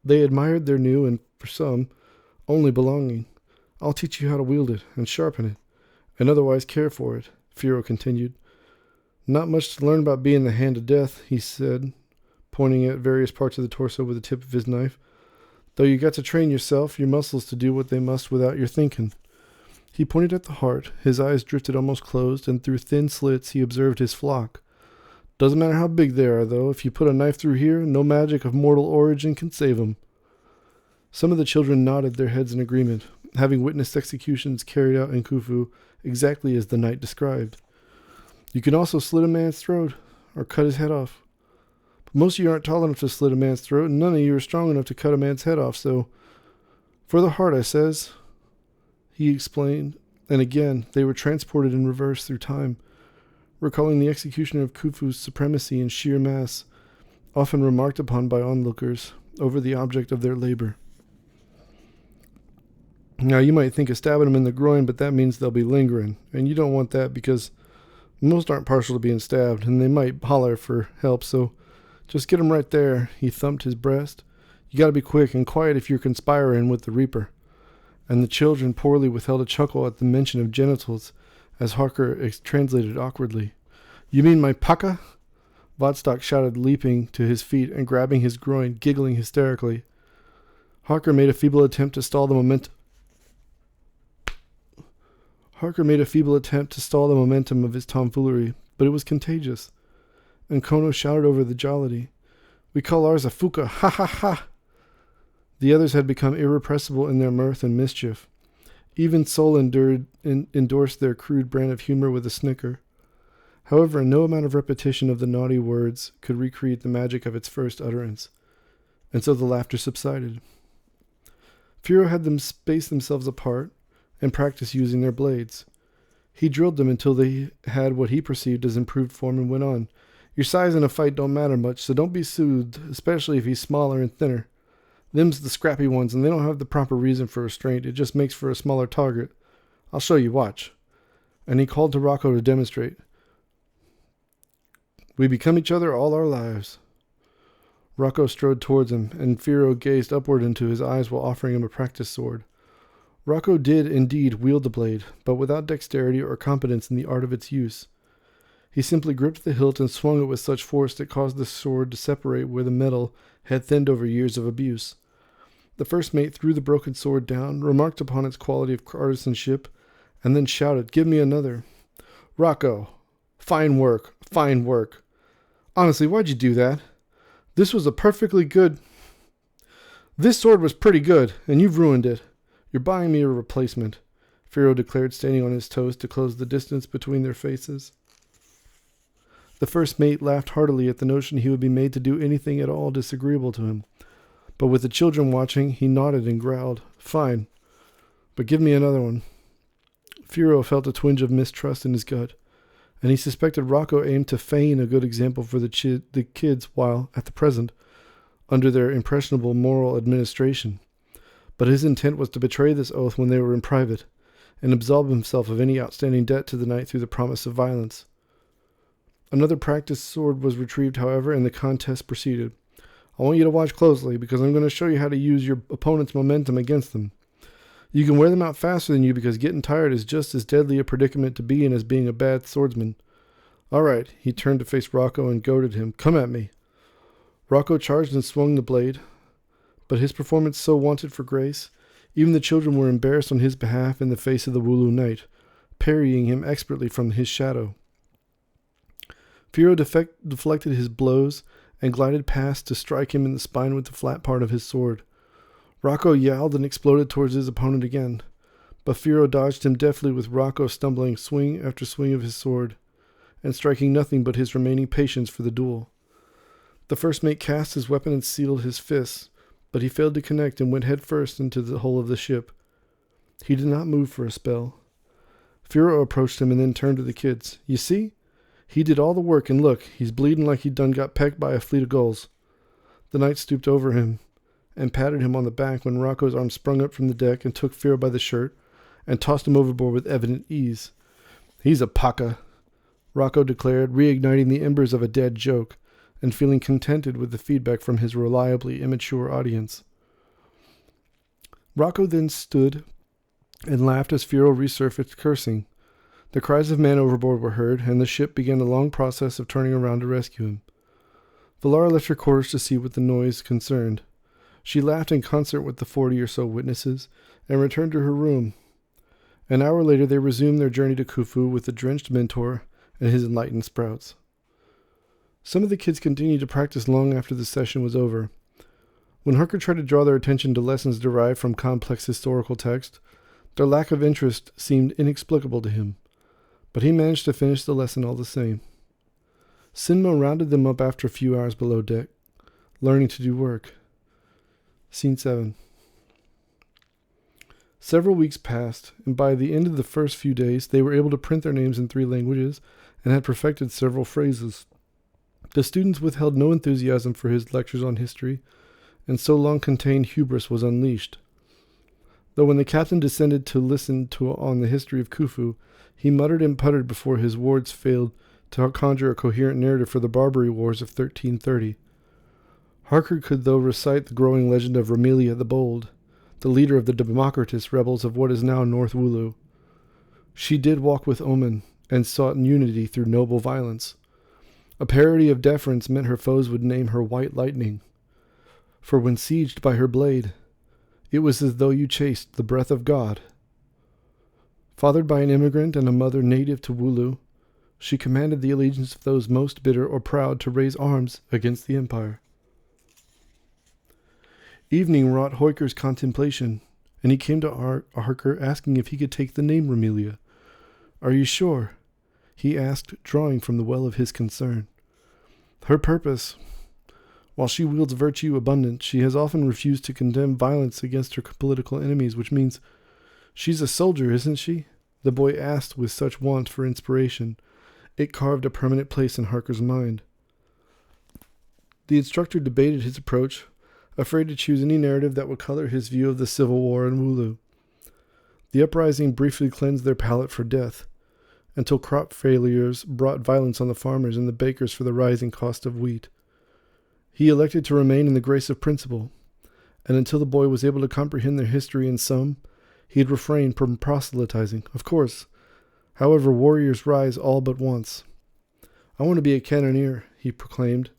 They admired their new and, for some, only belonging. "I'll teach you how to wield it and sharpen it, and otherwise care for it," Firo continued. "Not much to learn about being the hand of death," he said, pointing at various parts of the torso with the tip of his knife. "Though you got to train yourself, your muscles to do what they must without your thinking." He pointed at the heart. His eyes drifted almost closed, and through thin slits he observed his flock. "Doesn't matter how big they are, though. If you put a knife through here, no magic of mortal origin can save 'em." Some of the children nodded their heads in agreement, having witnessed executions carried out in Khufu exactly as the knight described. "You can also slit a man's throat, or cut his head off. But most of you aren't tall enough to slit a man's throat, and none of you are strong enough to cut a man's head off, so for the heart, I says," he explained, and again they were transported in reverse through time, recalling the executioner of Khufu's supremacy in sheer mass, often remarked upon by onlookers, over the object of their labor. Now, you might think of stabbing them in the groin, but that means they'll be lingering, and you don't want that because most aren't partial to being stabbed, and they might holler for help, so just get them right there. He thumped his breast. "You got to be quick and quiet if you're conspiring with the Reaper." And the children poorly withheld a chuckle at the mention of genitals, as Harker translated awkwardly. "You mean my paka?" Vodstock shouted, leaping to his feet and grabbing his groin, giggling hysterically. Harker made a feeble attempt to stall the momentum of his tomfoolery, but it was contagious, and Kono shouted over the jollity, "We call ours a fuka, ha ha ha!" The others had become irrepressible in their mirth and mischief. Even Sol endorsed their crude brand of humor with a snicker. However, no amount of repetition of the naughty words could recreate the magic of its first utterance, and so the laughter subsided. Firo had them space themselves apart and practice using their blades. He drilled them until they had what he perceived as improved form and went on. "Your size in a fight don't matter much, so don't be soothed, especially if he's smaller and thinner. Them's the scrappy ones, and they don't have the proper reason for restraint. It just makes for a smaller target. I'll show you, watch." And he called to Rocco to demonstrate. "We become each other all our lives." Rocco strode towards him, and Firo gazed upward into his eyes while offering him a practice sword. Rocco did indeed wield the blade, but without dexterity or competence in the art of its use. He simply gripped the hilt and swung it with such force that caused the sword to separate where the metal had thinned over years of abuse. The first mate threw the broken sword down, remarked upon its quality of artisanship, and then shouted, "Give me another." "Rocco, fine work, fine work. Honestly, why'd you do that? This sword was pretty good, and you've ruined it. You're buying me a replacement," Firo declared, standing on his toes to close the distance between their faces. The first mate laughed heartily at the notion he would be made to do anything at all disagreeable to him. But with the children watching, he nodded and growled, "Fine, but give me another one." Firo felt a twinge of mistrust in his gut, and he suspected Rocco aimed to feign a good example for the kids while, at the present, under their impressionable moral administration. But his intent was to betray this oath when they were in private, and absolve himself of any outstanding debt to the knight through the promise of violence. Another practice sword was retrieved, however, and the contest proceeded. "I want you to watch closely, because I'm going to show you how to use your opponent's momentum against them. You can wear them out faster than you, because getting tired is just as deadly a predicament to be in as being a bad swordsman. All right," he turned to face Rocco and goaded him, "come at me." Rocco charged and swung the blade, but his performance so wanted for grace, even the children were embarrassed on his behalf in the face of the Wooloo knight, parrying him expertly from his shadow. Firo deflected his blows and glided past to strike him in the spine with the flat part of his sword. Rocco yowled and exploded towards his opponent again, but Firo dodged him deftly with Rocco stumbling swing after swing of his sword, and striking nothing but his remaining patience for the duel. The first mate cast his weapon and sealed his fists, but he failed to connect and went headfirst into the hull of the ship. He did not move for a spell. Firo approached him and then turned to the kids. "You see? He did all the work, and look, he's bleeding like he'd done got pecked by a fleet of gulls." The knight stooped over him and patted him on the back when Rocco's arm sprung up from the deck and took Firo by the shirt and tossed him overboard with evident ease. "He's a paka," Rocco declared, reigniting the embers of a dead joke and feeling contented with the feedback from his reliably immature audience. Rocco then stood and laughed as Firo resurfaced cursing. The cries of men overboard were heard, and the ship began a long process of turning around to rescue him. Valara left her quarters to see what the noise concerned. She laughed in concert with the 40 or so witnesses, and returned to her room. An hour later they resumed their journey to Khufu with the drenched mentor and his enlightened sprouts. Some of the kids continued to practice long after the session was over. When Harker tried to draw their attention to lessons derived from complex historical text, their lack of interest seemed inexplicable to him. But he managed to finish the lesson all the same. Sinmo rounded them up after a few hours below deck, learning to do work. Scene 7. Several weeks passed, and by the end of the first few days, they were able to print their names in 3 languages and had perfected several phrases. The students withheld no enthusiasm for his lectures on history, and so long contained hubris was unleashed. Though when the captain descended to listen on the history of Khufu, he muttered and puttered before his words failed to conjure a coherent narrative for the Barbary Wars of 1330. Harker could, though, recite the growing legend of Ramelia the Bold, the leader of the Democritus rebels of what is now North Wooloo. She did walk with Omen, and sought unity through noble violence. A parody of deference meant her foes would name her White Lightning. For when sieged by her blade, It was as though you chased the breath of God. Fathered by an immigrant and a mother native to Wooloo, she commanded the allegiance of those most bitter or proud to raise arms against the Empire. Evening wrought Hoyker's contemplation, and he came to Harker asking if he could take the name Romelia. "Are you sure?" he asked, drawing from the well of his concern. "Her purpose. While she wields virtue abundant, she has often refused to condemn violence against her political enemies, which means she's a soldier, isn't she?" the boy asked with such want for inspiration. It carved a permanent place in Harker's mind. The instructor debated his approach, afraid to choose any narrative that would color his view of the Civil War in Wooloo. The uprising briefly cleansed their palate for death, until crop failures brought violence on the farmers and the bakers for the rising cost of wheat. He elected to remain in the grace of principle, and until the boy was able to comprehend their history in some, he had refrained from proselytizing. Of course, however, warriors rise all but once. "I want to be a cannoneer," he proclaimed,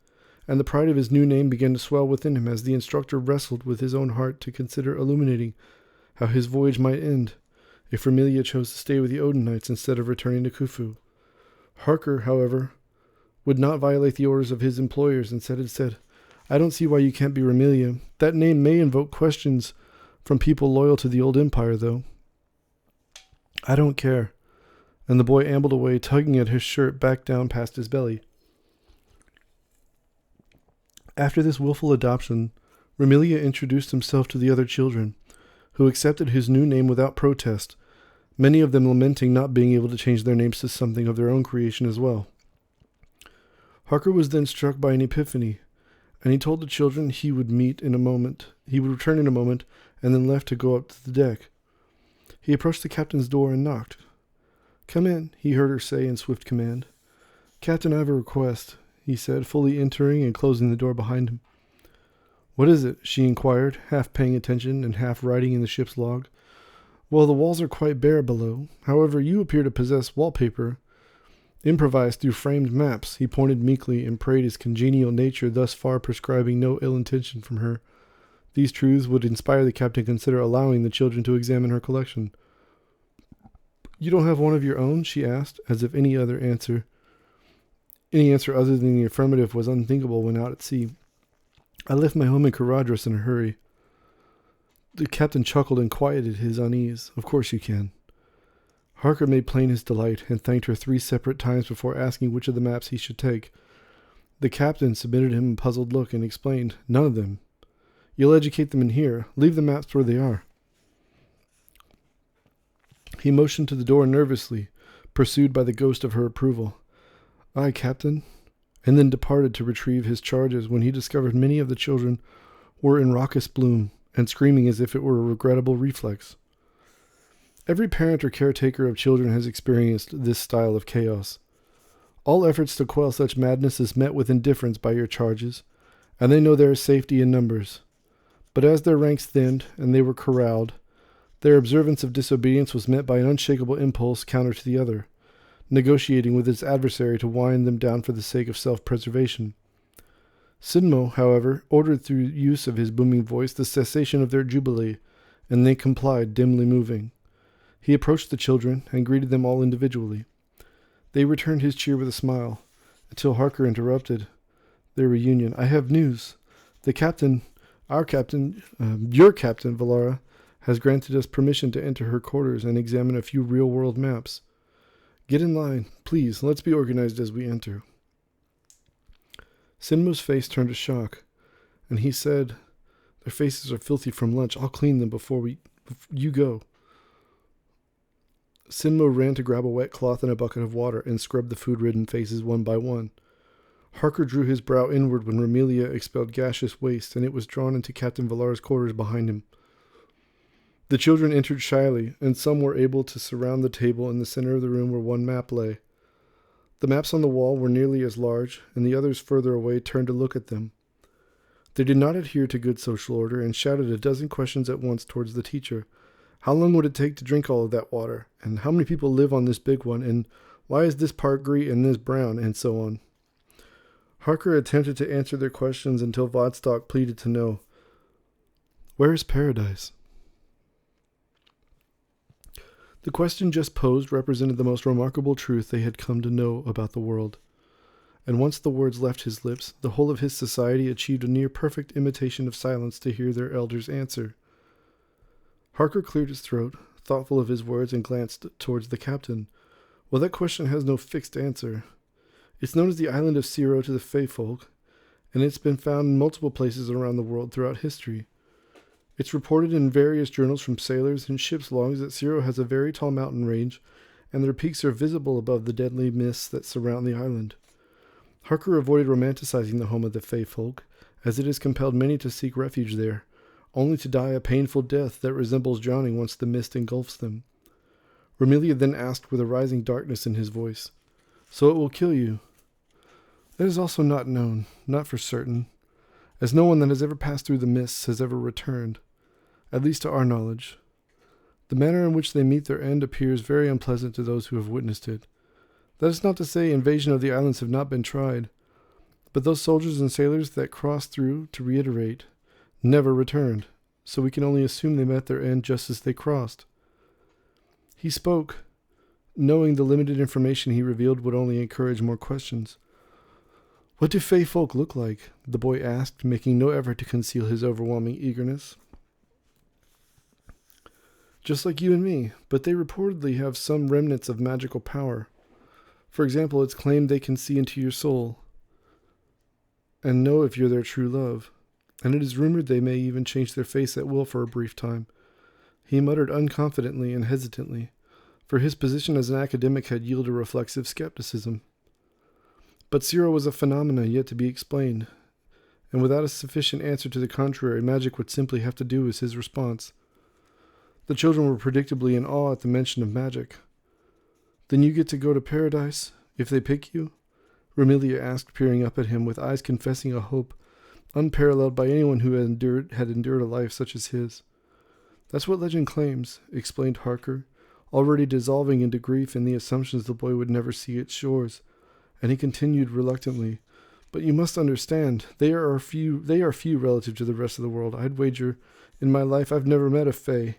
and the pride of his new name began to swell within him as the instructor wrestled with his own heart to consider illuminating how his voyage might end if Romelia chose to stay with the Odinites instead of returning to Khufu. Harker, however, would not violate the orders of his employers and said, "I don't see why you can't be Romelia. That name may invoke questions from people loyal to the old empire, though." "I don't care." And the boy ambled away, tugging at his shirt back down past his belly. After this willful adoption, Romelia introduced himself to the other children, who accepted his new name without protest, many of them lamenting not being able to change their names to something of their own creation as well. Harker was then struck by an epiphany, and he told the children he would return in a moment, and then left to go up to the deck. He approached the captain's door and knocked. "Come in," he heard her say in swift command. "Captain, I have a request," he said, fully entering and closing the door behind him. "What is it?" she inquired, half paying attention and half writing in the ship's log. "Well, the walls are quite bare below. However, you appear to possess wallpaper, improvised through framed maps." He pointed meekly and prayed his congenial nature, thus far prescribing no ill intention from her. These truths would inspire the captain to consider allowing the children to examine her collection. "You don't have one of your own?" she asked, as if any answer other than the affirmative was unthinkable when out at sea. "I left my home in Caradros in a hurry." The captain chuckled and quieted his unease. "Of course you can." Harker made plain his delight, and thanked her 3 separate times before asking which of the maps he should take. The captain submitted him a puzzled look and explained, "None of them. You'll educate them in here. Leave the maps where they are." He motioned to the door nervously, pursued by the ghost of her approval. "Aye, Captain," and then departed to retrieve his charges when he discovered many of the children were in raucous bloom and screaming as if it were a regrettable reflex. Every parent or caretaker of children has experienced this style of chaos. All efforts to quell such madness is met with indifference by your charges, and they know there is safety in numbers. But as their ranks thinned and they were corralled, their observance of disobedience was met by an unshakable impulse counter to the other, negotiating with its adversary to wind them down for the sake of self-preservation. Sinmo, however, ordered through use of his booming voice the cessation of their jubilee, and they complied, dimly moving. He approached the children and greeted them all individually. They returned his cheer with a smile, until Harker interrupted their reunion. "I have news. The captain, your captain, Valara, has granted us permission to enter her quarters and examine a few real-world maps. Get in line, please. Let's be organized as we enter." Sinmo's face turned to shock, and he said, "Their faces are filthy from lunch. I'll clean them before you go." Sinmo ran to grab a wet cloth and a bucket of water and scrubbed the food-ridden faces one by one. Harker drew his brow inward when Romelia expelled gaseous waste, and it was drawn into Captain Valara's quarters behind him. The children entered shyly, and some were able to surround the table in the center of the room where one map lay. The maps on the wall were nearly as large, and the others further away turned to look at them. They did not adhere to good social order and shouted a dozen questions at once towards the teacher. How long would it take to drink all of that water? And how many people live on this big one? And why is this part green and this brown? And so on. Harker attempted to answer their questions until Vodstock pleaded to know, "Where is paradise?" The question just posed represented the most remarkable truth they had come to know about the world. And once the words left his lips, the whole of his society achieved a near-perfect imitation of silence to hear their elder's answer. Harker cleared his throat, thoughtful of his words, and glanced towards the captain. Well, that question has no fixed answer. It's known as the island of Ciro to the Fey folk, and it's been found in multiple places around the world throughout history. It's reported in various journals from sailors and ship's logs that Ciro has a very tall mountain range, and their peaks are visible above the deadly mists that surround the island. Harker avoided romanticizing the home of the Fey folk, as it has compelled many to seek refuge there, only to die a painful death that resembles drowning once the mist engulfs them. Romelia then asked with a rising darkness in his voice, "So it will kill you?" "That is also not known, not for certain, as no one that has ever passed through the mists has ever returned, at least to our knowledge. The manner in which they meet their end appears very unpleasant to those who have witnessed it. That is not to say invasion of the islands have not been tried, but those soldiers and sailors that crossed through, to reiterate, never returned, so we can only assume they met their end just as they crossed." He spoke, knowing the limited information he revealed would only encourage more questions. "What do Fey folk look like?" the boy asked, making no effort to conceal his overwhelming eagerness. "Just like you and me, but they reportedly have some remnants of magical power. For example, it's claimed they can see into your soul and know if you're their true love, and it is rumored they may even change their face at will for a brief time." He muttered unconfidently and hesitantly, for his position as an academic had yielded reflexive skepticism. But Ciro was a phenomenon yet to be explained, and without a sufficient answer to the contrary, magic would simply have to do as his response. The children were predictably in awe at the mention of magic. "Then you get to go to paradise, if they pick you?" Romelia asked, peering up at him with eyes confessing a hope unparalleled by anyone who had endured a life such as his. "That's what legend claims," explained Harker, already dissolving into grief in the assumptions the boy would never see its shores, and he continued reluctantly, "But you must understand, they are few relative to the rest of the world. I'd wager, in my life, I've never met a Fey,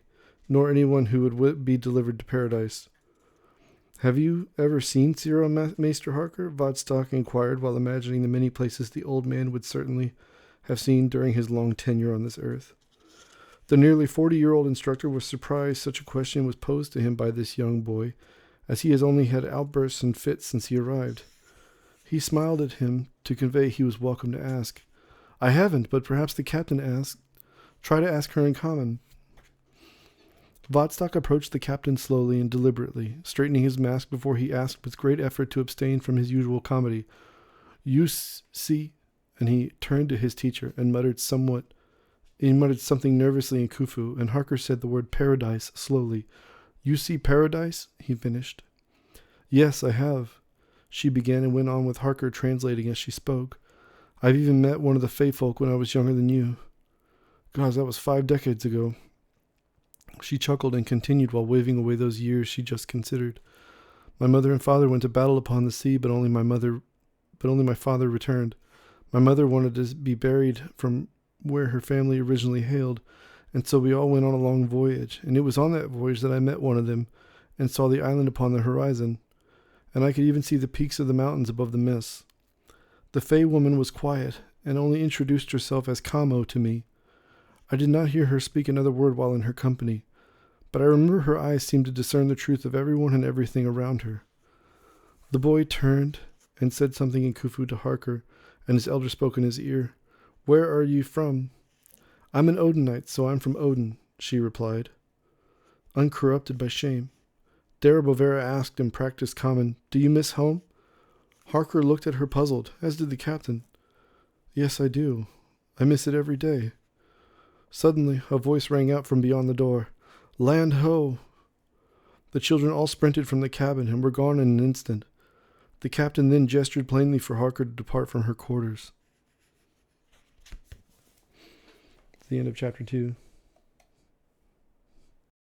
nor anyone who would be delivered to paradise." "Have you ever seen Ciro, Maester Harker?" Vodstock inquired, while imagining the many places the old man would certainly have seen during his long tenure on this earth. The nearly 40-year-old instructor was surprised such a question was posed to him by this young boy, as he has only had outbursts and fits since he arrived. He smiled at him to convey he was welcome to ask. "I haven't, but perhaps the captain asked. Try to ask her in common." Vodstock approached the captain slowly and deliberately, straightening his mask before he asked with great effort to abstain from his usual comedy. "You see," and he turned to his teacher and muttered something nervously in Khufu, and Harker said the word paradise slowly. "You see paradise?" he finished. "Yes, I have," she began, and went on with Harker translating as she spoke. "I've even met one of the Fey folk when I was younger than you." "Gosh, that was 5 decades ago." She chuckled and continued while waving away those years she just considered. "My mother and father went to battle upon the sea, but only my father returned. My mother wanted to be buried from where her family originally hailed, and so we all went on a long voyage, and it was on that voyage that I met one of them and saw the island upon the horizon, and I could even see the peaks of the mountains above the mists. The Fey woman was quiet, and only introduced herself as Kamo to me. I did not hear her speak another word while in her company, but I remember her eyes seemed to discern the truth of everyone and everything around her." The boy turned and said something in Khufu to Harker, and his elder spoke in his ear. "Where are you from?" "I'm an Odinite, so I'm from Odin," she replied, uncorrupted by shame. Darabovera asked in practiced common, "Do you miss home?" Harker looked at her puzzled, as did the captain. "Yes, I do. I miss it every day." Suddenly, a voice rang out from beyond the door. "Land ho!" The children all sprinted from the cabin and were gone in an instant. The captain then gestured plainly for Harker to depart from her quarters. The end of chapter 2.